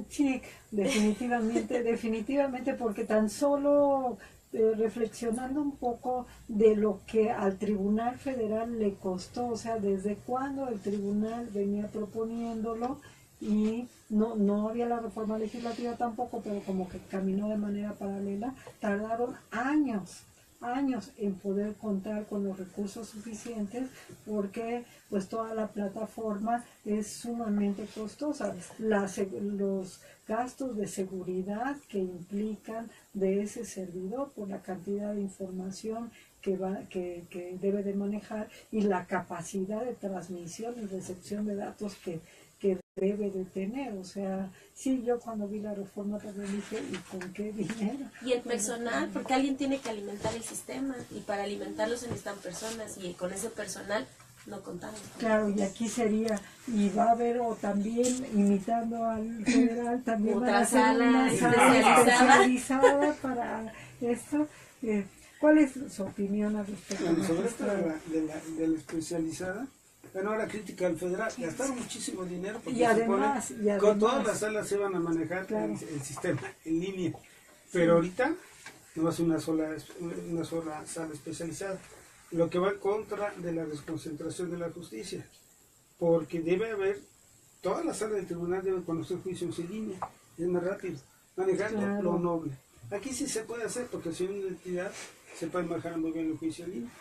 Speaker 1: Sí, definitivamente, porque tan solo reflexionando un poco de lo que al Tribunal Federal le costó, o sea, desde cuando el Tribunal venía proponiéndolo y no había la reforma legislativa tampoco, pero como que caminó de manera paralela, tardaron años en poder contar con los recursos suficientes porque pues toda la plataforma es sumamente costosa. Los gastos de seguridad que implican de ese servidor por la cantidad de información que debe de manejar y la capacidad de transmisión y recepción de datos que debe de tener, o sea, sí, yo cuando vi la reforma también dije, ¿y con qué dinero?
Speaker 3: Y el personal, porque alguien tiene que alimentar el sistema, y para alimentarlo se necesitan personas, y con ese personal no contamos.
Speaker 1: Claro, y aquí sería, y va a haber, o también, imitando al federal, también
Speaker 3: otra
Speaker 1: van a hacer
Speaker 3: sala
Speaker 1: una sala especializada para esto. ¿Cuál es su opinión al respecto?
Speaker 2: Bueno, sobre esto de la especializada, bueno, la crítica al federal, gastaron muchísimo dinero porque
Speaker 1: y además,
Speaker 2: se supone con todas las salas se van a manejar
Speaker 1: claro,
Speaker 2: el sistema en línea, pero ahorita no va a ser una sola sala especializada, lo que va en contra de la desconcentración de la justicia, porque debe haber, todas las salas del tribunal deben conocer juicios en línea, es más rápido, manejando
Speaker 1: claro,
Speaker 2: lo noble. Aquí sí se puede hacer, porque si hay una entidad se puede manejar muy bien el juicio en línea.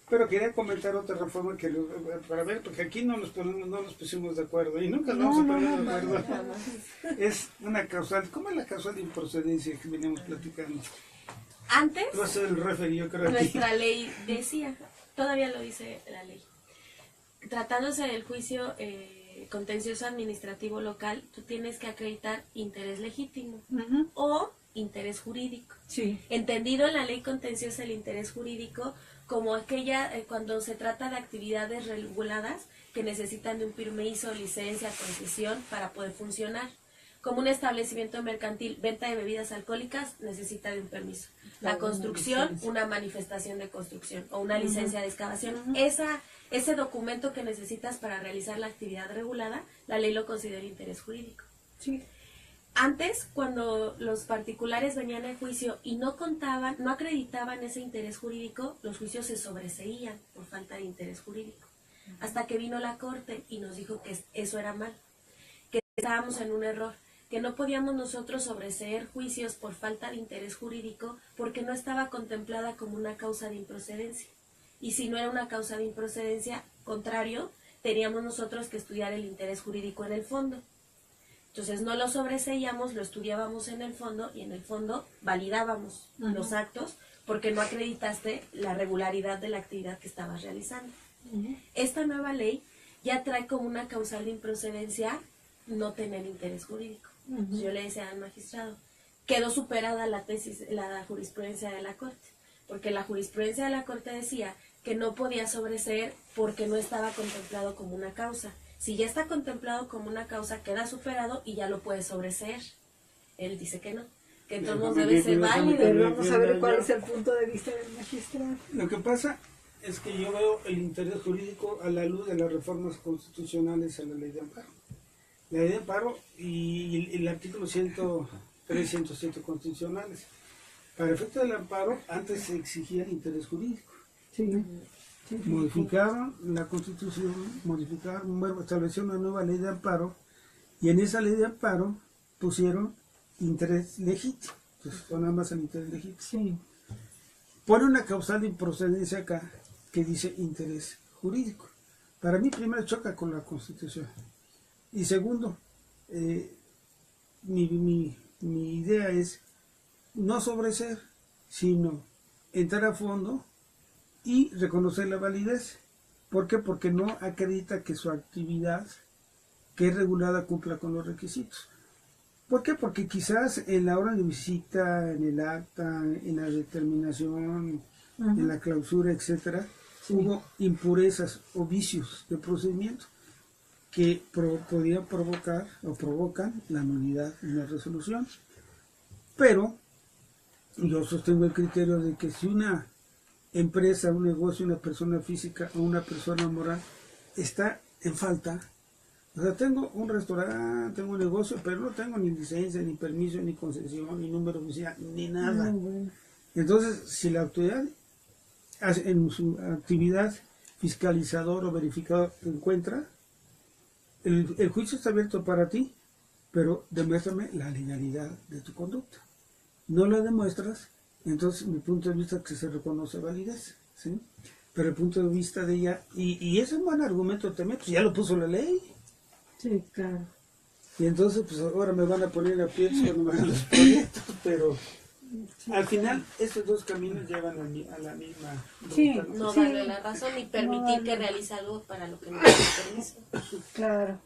Speaker 2: Pero quería comentar otra reforma para ver, porque aquí no nos pusimos de acuerdo, y nunca nos vamos a poner de acuerdo. Es una causal, ¿cómo es la causal de improcedencia que veníamos platicando?
Speaker 3: Antes,
Speaker 2: No sé el referido, creo
Speaker 3: nuestra ley decía, todavía lo dice la ley, tratándose del juicio contencioso administrativo local, tú tienes que acreditar interés legítimo o interés jurídico.
Speaker 1: sí,
Speaker 3: Entendido en la ley contenciosa el interés jurídico como aquella cuando se trata de actividades reguladas que necesitan de un permiso, licencia, concesión para poder funcionar. Como un establecimiento mercantil, venta de bebidas alcohólicas, necesita de un permiso. La construcción, una manifestación de construcción o una licencia de excavación. Ese documento que necesitas para realizar la actividad regulada, la ley lo considera interés jurídico.
Speaker 1: sí.
Speaker 3: Antes, cuando los particulares venían a juicio y no contaban, no acreditaban ese interés jurídico, los juicios se sobreseían por falta de interés jurídico. Hasta que vino la Corte y nos dijo que eso era mal, que estábamos en un error, que no podíamos nosotros sobreseer juicios por falta de interés jurídico porque no estaba contemplada como una causa de improcedencia. Y si no era una causa de improcedencia, contrario, teníamos nosotros que estudiar el interés jurídico en el fondo. Entonces no lo sobreseíamos, lo estudiábamos en el fondo y en el fondo validábamos los actos porque no acreditaste la regularidad de la actividad que estabas realizando. Esta nueva ley ya trae como una causal de improcedencia no tener interés jurídico. Yo le decía al magistrado, quedó superada la jurisprudencia de la Corte, porque la jurisprudencia de la Corte decía que no podía sobreseer porque no estaba contemplado como una causa. Si ya está contemplado como una causa, queda superado y ya lo puede sobreseer. Él dice que no, que entonces debe ser válido.
Speaker 1: Pero vamos a ver cuál es el punto de vista del magistrado.
Speaker 2: Lo que pasa es que yo veo el interés jurídico a la luz de las reformas constitucionales a la ley de amparo. La ley de amparo y el artículo 103 y 107 constitucionales. Para efecto del amparo, antes se exigía el interés jurídico.
Speaker 1: Sí.
Speaker 2: Modificaron la Constitución, establecieron una nueva ley de amparo, y en esa ley de amparo pusieron interés legítimo. Entonces, nada más el interés legítimo.
Speaker 1: Sí.
Speaker 2: Pone una causal de improcedencia acá que dice interés jurídico. Para mí, primero, choca con la Constitución. Y segundo, mi idea es no sobreser, sino entrar a fondo y reconocer la validez. ¿Por qué? Porque no acredita que su actividad, que es regulada, cumpla con los requisitos. ¿Por qué? Porque quizás en la hora de visita, en el acta, en la determinación, en la clausura, etcétera, hubo impurezas o vicios de procedimiento que podían provocar o provocan la nulidad en la resolución. Pero yo sostengo el criterio de que si una empresa, un negocio, una persona física o una persona moral está en falta, o sea, tengo un restaurante, tengo un negocio, pero no tengo ni licencia, ni permiso, ni concesión, ni número oficial, ni nada. Entonces, si la autoridad en su actividad fiscalizador o verificador encuentra, el juicio está abierto para ti, pero demuéstrame la legalidad de tu conducta. No la demuestras, entonces mi punto de vista es que se reconoce validez, ¿sí? Pero el punto de vista de ella, y ese es un buen argumento también, pues ya lo puso la ley.
Speaker 1: Sí, claro.
Speaker 2: Y entonces pues ahora me van a poner a pie cuando me hagan los proyectos, pero al final estos dos caminos llevan a la misma ruta,
Speaker 1: Sí,
Speaker 2: ¿no?
Speaker 3: No
Speaker 1: Sí.
Speaker 3: darle la razón ni permitir
Speaker 1: No
Speaker 3: que
Speaker 1: darle.
Speaker 3: realice algo para lo que no tiene permiso.
Speaker 1: Claro.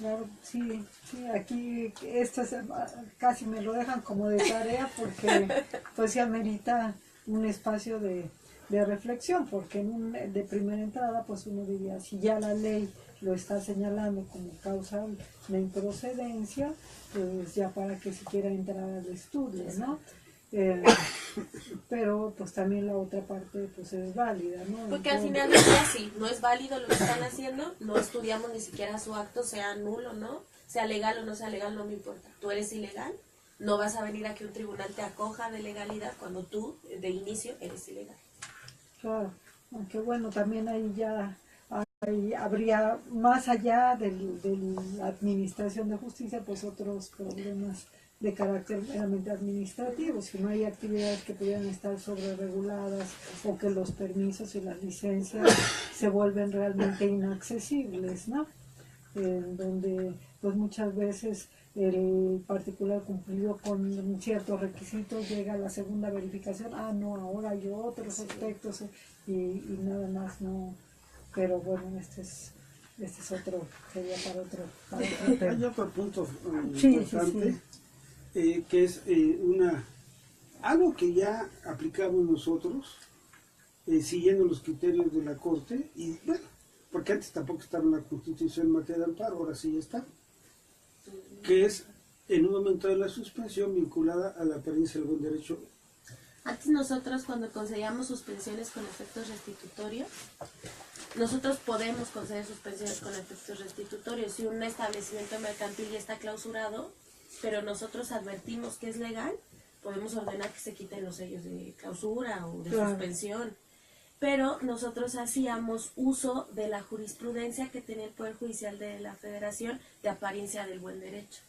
Speaker 1: Claro, sí, sí, aquí esto casi me lo dejan como de tarea porque pues se amerita un espacio de reflexión, porque de primera entrada pues uno diría, si ya la ley lo está señalando como causa de improcedencia, pues ya para que se quiera entrar al estudio, ¿no? Pero pues también la otra parte pues es válida, ¿no?
Speaker 3: Porque al final del día sí, no es válido lo que están haciendo, no estudiamos ni siquiera su acto, sea nulo, ¿no? Sea legal o no sea legal, no me importa. Tú eres ilegal, no vas a venir a que un tribunal te acoja de legalidad cuando tú, de inicio, eres ilegal.
Speaker 1: Claro, aunque bueno, también ahí ya habría, más allá de la administración de justicia, pues otros problemas de carácter meramente administrativo, si no hay actividades que pudieran estar sobrereguladas o que los permisos y las licencias se vuelven realmente inaccesibles, ¿no? Donde pues muchas veces el particular cumplido con ciertos requisitos llega a la segunda verificación, no, ahora hay otros aspectos y nada más no, pero bueno, este es otro, sería para otro tema.
Speaker 2: Hay otro punto
Speaker 1: Sí,
Speaker 2: importante,
Speaker 1: sí.
Speaker 2: Que es algo que ya aplicamos nosotros, siguiendo los criterios de la Corte, y bueno, porque antes tampoco estaba en la Constitución en materia de amparo, ahora sí está, que es en un momento de la suspensión vinculada a la apariencia del buen derecho.
Speaker 3: Antes nosotros, cuando concedíamos suspensiones con efectos restitutorios, nosotros podemos conceder suspensiones con efectos restitutorios. Si un establecimiento mercantil ya está clausurado, pero nosotros advertimos que es legal, podemos ordenar que se quiten los sellos de clausura o de suspensión. Pero nosotros hacíamos uso de la jurisprudencia que tenía el Poder Judicial de la Federación de apariencia del buen derecho.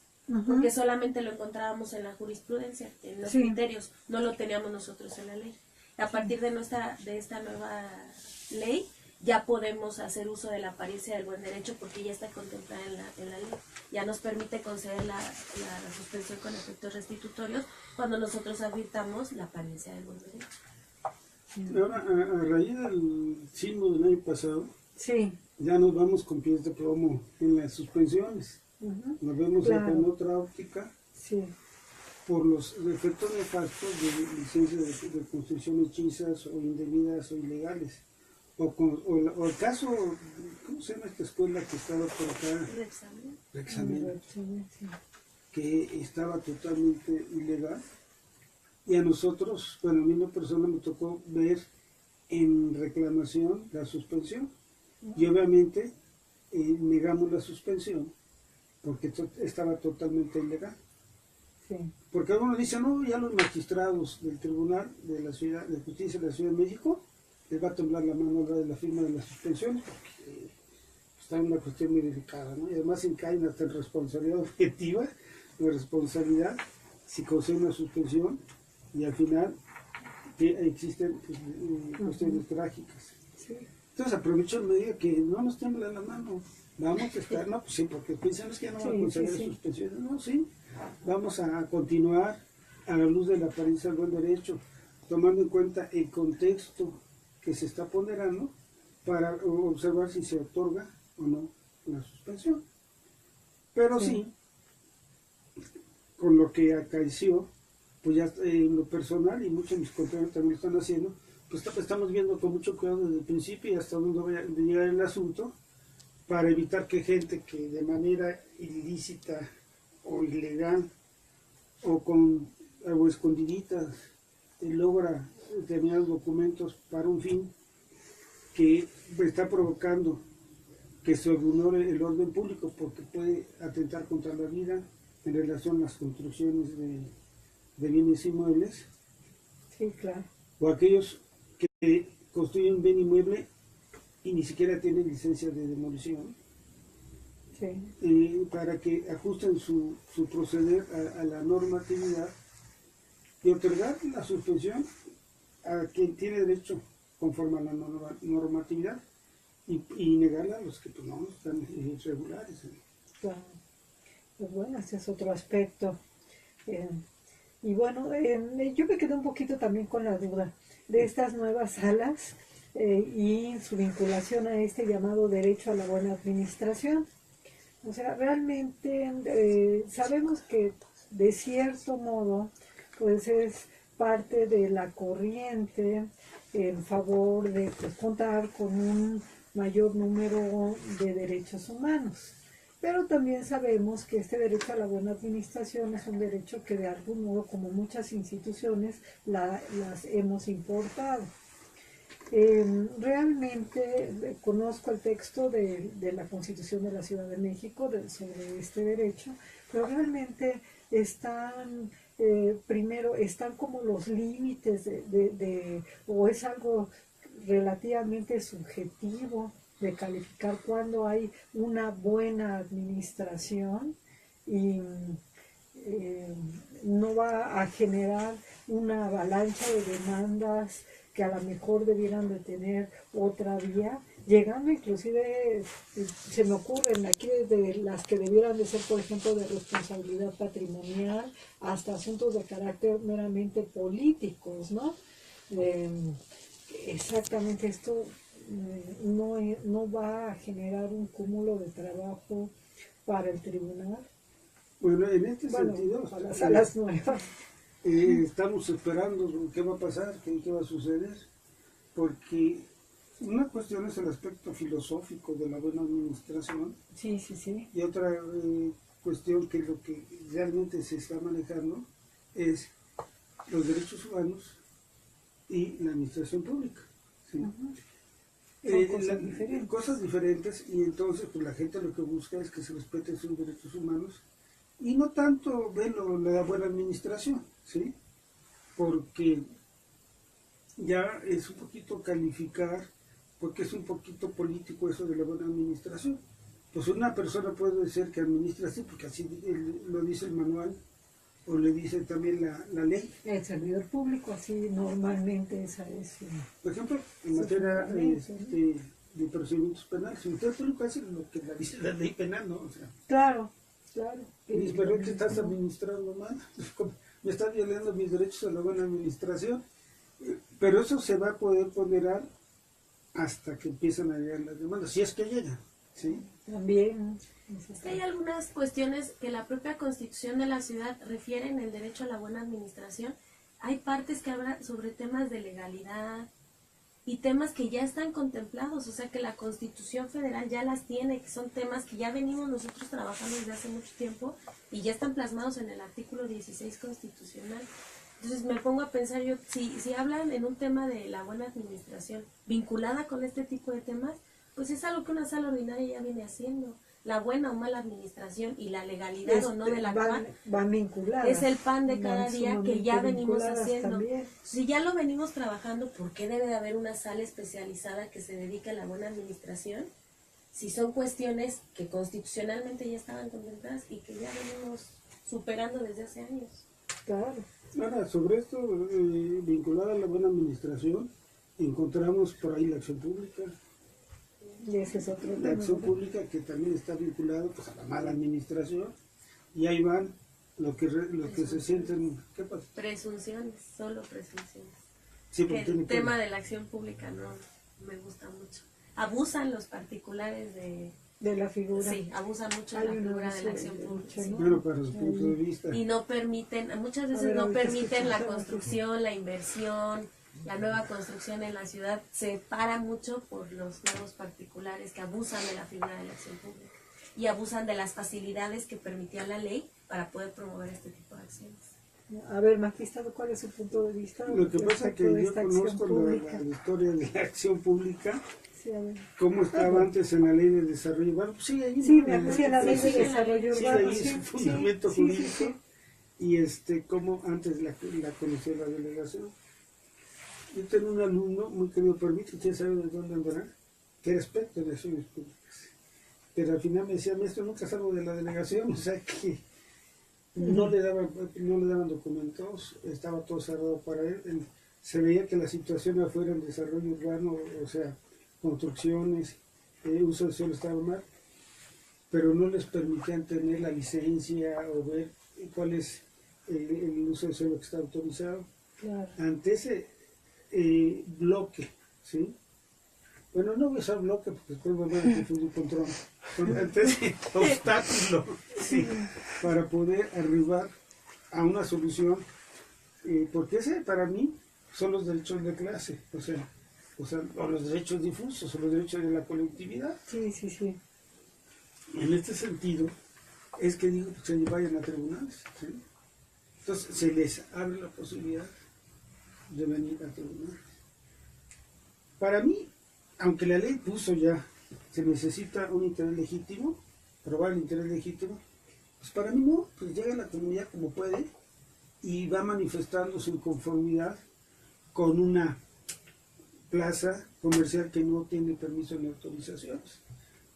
Speaker 3: Porque solamente lo encontrábamos en la jurisprudencia, en los criterios, no lo teníamos nosotros en la ley. A partir de esta nueva ley, ya podemos hacer uso de la apariencia del buen derecho porque ya está contemplada en la ley. Ya nos permite conceder la suspensión con efectos restitutorios cuando nosotros advirtamos la apariencia del buen derecho.
Speaker 2: Ahora, a raíz del sismo del año pasado, ya nos vamos con pies de plomo en las suspensiones. Nos vemos en otra óptica por los efectos nefastos de licencias de construcción hechizas o indebidas o ilegales. O el caso, ¿cómo se llama esta escuela que estaba por acá? Rexamén, que estaba totalmente ilegal. Y a nosotros, bueno, a mí en lo personal me tocó ver en reclamación la suspensión. Y obviamente negamos la suspensión porque estaba totalmente ilegal. Porque algunos dicen, no, ya los magistrados del Tribunal de la Ciudad de Justicia de la Ciudad de México les va a temblar la mano de la firma de la suspensión porque está en una cuestión muy delicada, ¿no? Y además caen hasta en responsabilidad objetiva, en responsabilidad, si concede una suspensión y al final existen cuestiones trágicas. Entonces aprovecho el medio que no nos tiembla la mano, vamos a estar, no, pues sí, porque piensan que ya no van a conceder suspensiones, no, vamos a continuar a la luz de la apariencia del buen derecho, tomando en cuenta el contexto que se está ponderando para observar si se otorga o no la suspensión. Pero sí, con lo que acaeció, pues ya en lo personal, y muchos de mis compañeros también lo están haciendo, pues estamos viendo con mucho cuidado desde el principio y hasta dónde va a llegar el asunto, para evitar que gente que de manera ilícita o ilegal o escondidita logra determinados documentos para un fin que está provocando que se vulnere el orden público porque puede atentar contra la vida en relación a las construcciones de bienes inmuebles. O aquellos que construyen un bien inmueble y ni siquiera tienen licencia de demolición, para que ajusten su proceder a la normatividad y otorgar la suspensión a quien tiene derecho conforme a la normatividad y negarla a los que pues, no están irregulares.
Speaker 1: Pues bueno, ese es otro aspecto. Y bueno, yo me quedé un poquito también con la duda de estas nuevas salas y su vinculación a este llamado derecho a la buena administración. O sea, realmente sabemos que de cierto modo, pues es parte de la corriente en favor de pues, contar con un mayor número de derechos humanos. Pero también sabemos que este derecho a la buena administración es un derecho que de algún modo, como muchas instituciones, las hemos importado. Realmente conozco el texto de la Constitución de la Ciudad de México sobre este derecho, pero realmente están, primero, están como los límites o es algo relativamente subjetivo de calificar cuando hay una buena administración y no va a generar una avalancha de demandas que a lo mejor debieran de tener otra vía, llegando inclusive, se me ocurren aquí de las que debieran de ser, por ejemplo, de responsabilidad patrimonial, hasta asuntos de carácter meramente políticos, ¿no? Exactamente esto no va a generar un cúmulo de trabajo para el tribunal.
Speaker 2: Bueno, en este sentido,
Speaker 1: para las salas nuevas.
Speaker 2: Estamos esperando qué va a pasar, qué va a suceder, porque una cuestión es el aspecto filosófico de la buena administración.
Speaker 1: Sí, sí, sí.
Speaker 2: Y otra cuestión que lo que realmente se está manejando es los derechos humanos y la administración pública. ¿Sí?
Speaker 1: Son cosas diferentes.
Speaker 2: Cosas diferentes, y entonces pues la gente lo que busca es que se respeten sus derechos humanos y no tanto ven la buena administración, ¿sí? Porque ya es un poquito calificar, porque es un poquito político eso de la buena administración. Pues una persona puede ser que administra así, porque así lo dice el manual, o le dice también la ley.
Speaker 1: El servidor público, así normalmente esa es.
Speaker 2: Por ejemplo, en materia de procedimientos penales, el servidor público hace lo que dice la ley penal, ¿no? O sea,
Speaker 1: claro, claro.
Speaker 2: Pero que estás administrando mal, me estás violando mis derechos a la buena administración. Pero eso se va a poder ponderar hasta que empiezan a llegar las demandas, si es que llegan, ¿sí?
Speaker 1: También.
Speaker 3: Hay algunas cuestiones que la propia Constitución de la ciudad refiere en el derecho a la buena administración. Hay partes que hablan sobre temas de legalidad y temas que ya están contemplados, o sea que la Constitución Federal ya las tiene, que son temas que ya venimos nosotros trabajando desde hace mucho tiempo y ya están plasmados en el artículo 16 constitucional. Entonces me pongo a pensar yo, si hablan en un tema de la buena administración vinculada con este tipo de temas, pues es algo que una sala ordinaria ya viene haciendo. La buena o mala administración y la legalidad o no de la actual
Speaker 1: van vinculadas.
Speaker 3: Es el pan de cada día que ya venimos haciendo.
Speaker 1: También.
Speaker 3: Si ya lo venimos trabajando, ¿por qué debe de haber una sala especializada que se dedique a la buena administración? Si son cuestiones que constitucionalmente ya estaban contempladas y que ya venimos superando desde hace años.
Speaker 1: Claro.
Speaker 2: Ahora, sobre esto vinculado a la buena administración, encontramos por ahí la acción pública.
Speaker 1: Y ese es otro tema.
Speaker 2: La acción pública que también está vinculada pues, a la mala administración, y ahí van lo que se sienten. ¿Qué pasa?
Speaker 3: Presunciones, solo presunciones.
Speaker 2: Sí,
Speaker 3: que el tema de la acción pública no me gusta mucho. Abusan los particulares de
Speaker 1: la figura.
Speaker 3: Sí, abusan mucho de la figura de la acción pública.
Speaker 2: ¿No? Bueno, para su punto de vista.
Speaker 3: Y no permiten, muchas veces no permiten la construcción, la inversión, la nueva construcción en la ciudad. Se para mucho por los nuevos particulares que abusan de la figura de la acción pública y abusan de las facilidades que permitía la ley para poder promover este tipo de acciones.
Speaker 1: A ver, Maquista, ¿cuál es su punto de vista?
Speaker 2: Lo que pasa es que yo conozco la historia de la acción pública.
Speaker 1: Sí, a ver.
Speaker 2: ¿Cómo estaba antes en la ley de desarrollo urbano? Pues sí, ahí
Speaker 1: sí, en la ley de desarrollo urbano.
Speaker 2: Sí, ahí su fundamento jurídico. Y cómo antes la conoció la delegación. Yo tengo un alumno muy querido por mí, que quién sabe de dónde andará, que era experto en acciones públicas. Pero al final me decía, maestro, nunca salgo de la delegación, o sea que no le daban documentos, estaba todo cerrado para él. Se veía que la situación afuera en desarrollo urbano, o sea, construcciones, uso de suelo estaba mal, pero no les permitían tener la licencia o ver cuál es el uso de suelo que está autorizado.
Speaker 1: Claro.
Speaker 2: Ante ese bloque, ¿sí? bueno, no voy a usar bloque porque después voy a ver que fue un control. Entonces, obstáculo, sí, para poder arribar a una solución, porque ese para mí son los derechos de clase, o los derechos difusos, o los derechos de la colectividad.
Speaker 1: Sí, sí, sí.
Speaker 2: En este sentido, es que digo que se vayan a tribunales, ¿sí? Entonces se les abre la posibilidad de venir a tribunales. Para mí, aunque la ley puso ya, se necesita un interés legítimo, probar el interés legítimo, pues para mí no, pues llega la comunidad como puede y va manifestando su inconformidad con una plaza comercial que no tiene permiso ni autorizaciones.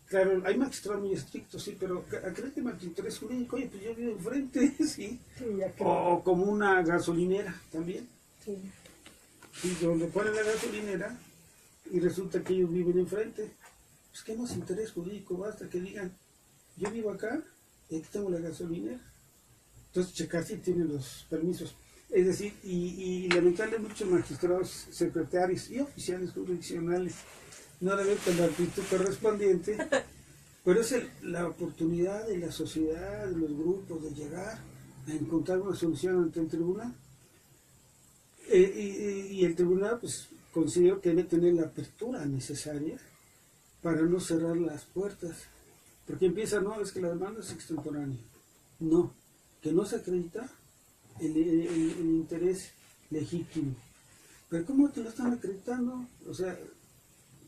Speaker 2: Claro, hay magistrados muy estrictos, sí, pero ¿crees que interés jurídico? Oye, pues yo vivo enfrente, sí.
Speaker 1: Sí, ya creo.
Speaker 2: O como una gasolinera también.
Speaker 1: Sí.
Speaker 2: Y donde ponen la gasolinera y resulta que ellos viven enfrente. Pues qué más interés jurídico, basta que digan, yo vivo acá y aquí tengo la gasolinera. Entonces checar si tienen los permisos. Es decir, y lamentablemente muchos magistrados, secretarios y oficiales jurisdiccionales no le ven con la actitud correspondiente, pero es la oportunidad de la sociedad, de los grupos, de llegar a encontrar una solución ante el tribunal. Y el tribunal, pues, considero que debe tener la apertura necesaria para no cerrar las puertas. Porque empieza, no, es que la demanda es extemporánea. No, que no se acredita el interés legítimo. Pero ¿cómo te lo están acreditando? O sea,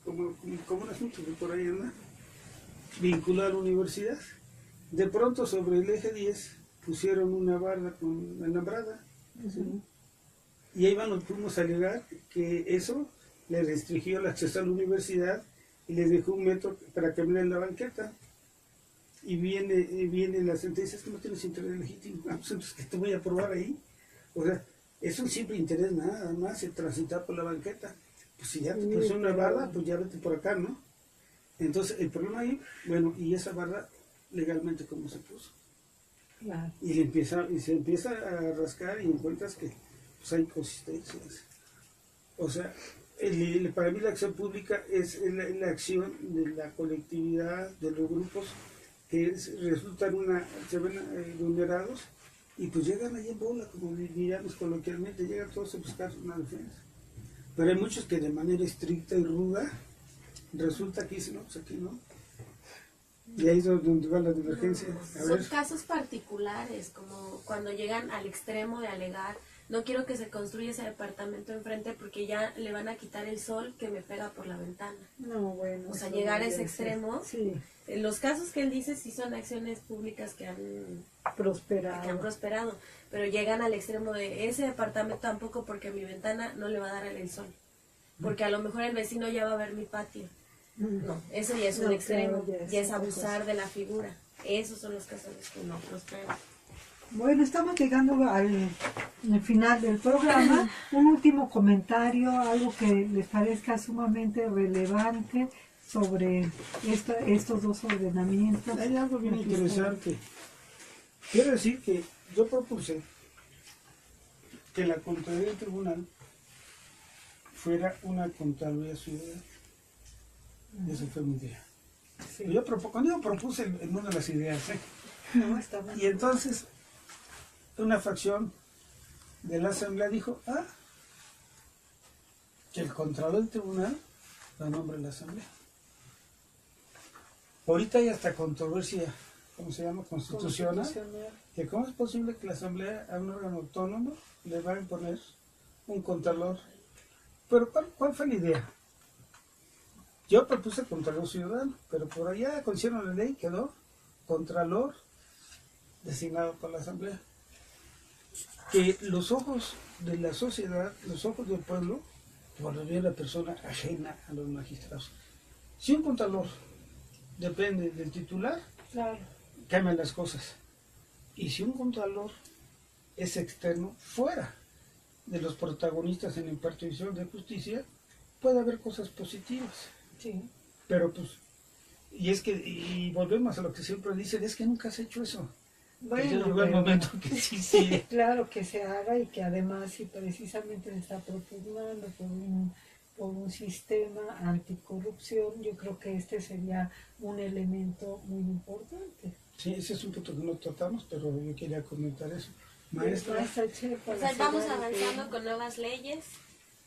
Speaker 2: como un asunto que por ahí anda, vincular a la universidad. De pronto sobre el eje 10 pusieron una barra con alambrada. ¿Sí? Y ahí van los primos a alegar que eso le restringió el acceso a la universidad y les dejó un metro para caminar en la banqueta. Y viene la sentencia, es que no tienes interés legítimo. Ah, pues entonces, ¿qué te voy a probar ahí? O sea, es un simple interés nada más, el transitar por la banqueta. Pues si ya te puso una barra, pues ya vete por acá, ¿no? Entonces, el problema ahí, bueno, y esa barra legalmente cómo se puso.
Speaker 1: Claro.
Speaker 2: Y se empieza a rascar y encuentras que pues, hay consistencias. O sea, para mí la acción pública es la acción de la colectividad, de los grupos que se ven vulnerados y pues llegan ahí en bola, como diríamos coloquialmente, llegan todos a buscar una defensa. Pero hay muchos que de manera estricta y ruda resulta que dicen, no, pues aquí no. Y ahí es donde va la divergencia.
Speaker 3: Son casos particulares, como cuando llegan al extremo de alegar, no quiero que se construya ese departamento enfrente porque ya le van a quitar el sol que me pega por la ventana.
Speaker 1: No, bueno.
Speaker 3: O sea, llegar a ese extremo.
Speaker 1: Sí.
Speaker 3: Los casos que él dice sí son acciones públicas que han prosperado, pero llegan al extremo de ese departamento tampoco porque mi ventana no le va a dar el sol, porque a lo mejor el vecino ya va a ver mi patio. No, eso ya es un extremo, claro, ya es abusar de la figura. Esos son los casos que no prosperan.
Speaker 1: Bueno, estamos llegando al final del programa. Un último comentario, algo que les parezca sumamente relevante sobre estos dos ordenamientos.
Speaker 2: Hay algo bien interesante. Quiero decir que yo propuse que la Contraloría del Tribunal fuera una Contraloría Ciudadana. Esa fue mi idea. Sí. Cuando yo propuse el mundo de las ideas,
Speaker 1: no, está bien.
Speaker 2: Y entonces una fracción de la Asamblea dijo, que el Contralor del Tribunal la nombre la Asamblea. Ahorita hay hasta controversia, ¿cómo se llama? Constitucional. Que cómo es posible que la Asamblea a un órgano autónomo le va a imponer un Contralor. Pero ¿cuál fue la idea? Yo propuse Contralor Ciudadano, pero por allá cuando hicieron la ley quedó Contralor designado por la Asamblea. Que los ojos de la sociedad, los ojos del pueblo, volvería la persona ajena a los magistrados. Si un Contralor depende del titular,
Speaker 1: claro,
Speaker 2: cambian las cosas. Y si un Contralor es externo, fuera de los protagonistas en la impartición de justicia, puede haber cosas positivas.
Speaker 1: Sí.
Speaker 2: Pero pues, y volvemos a lo que siempre dicen, es que nunca has hecho eso.
Speaker 1: Bueno,
Speaker 2: llegó el momento que sí.
Speaker 1: Claro que se haga y que además si precisamente se está propugnando por un por un sistema anticorrupción, yo creo que este sería un elemento muy importante.
Speaker 2: Sí, ese es un punto que no tratamos, pero yo quería comentar eso. Maestra.
Speaker 3: Vamos avanzando con nuevas leyes,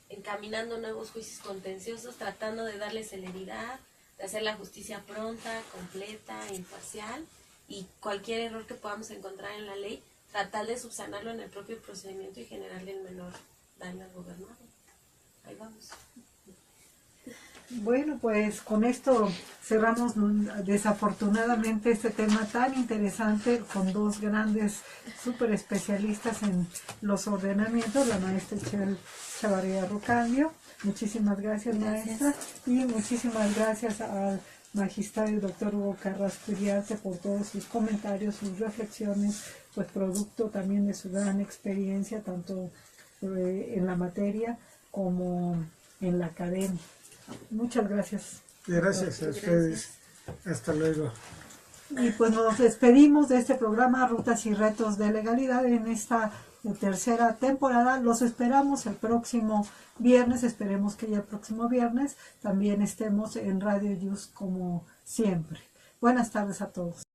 Speaker 3: encaminando nuevos juicios contenciosos, tratando de darle celeridad, de hacer la justicia pronta, completa, imparcial, y cualquier error que podamos encontrar en la ley, tratar de subsanarlo en el propio procedimiento y generarle el menor daño al gobernado. Ahí vamos.
Speaker 1: Bueno, pues con esto cerramos desafortunadamente este tema tan interesante con dos grandes super especialistas en los ordenamientos, la maestra Itzel Chavarría Rocandio. Muchísimas gracias, maestra, y muchísimas gracias al magistrado doctor Hugo Carrasco Iriarte por todos sus comentarios, sus reflexiones, pues producto también de su gran experiencia, tanto en la materia como en la academia. Muchas gracias.
Speaker 2: Gracias a ustedes. Hasta luego.
Speaker 1: Y pues nos despedimos de este programa Rutas y Retos de Legalidad en esta tercera temporada. Los esperamos el próximo viernes. Esperemos que ya el próximo viernes también estemos en Radio Yus como siempre. Buenas tardes a todos.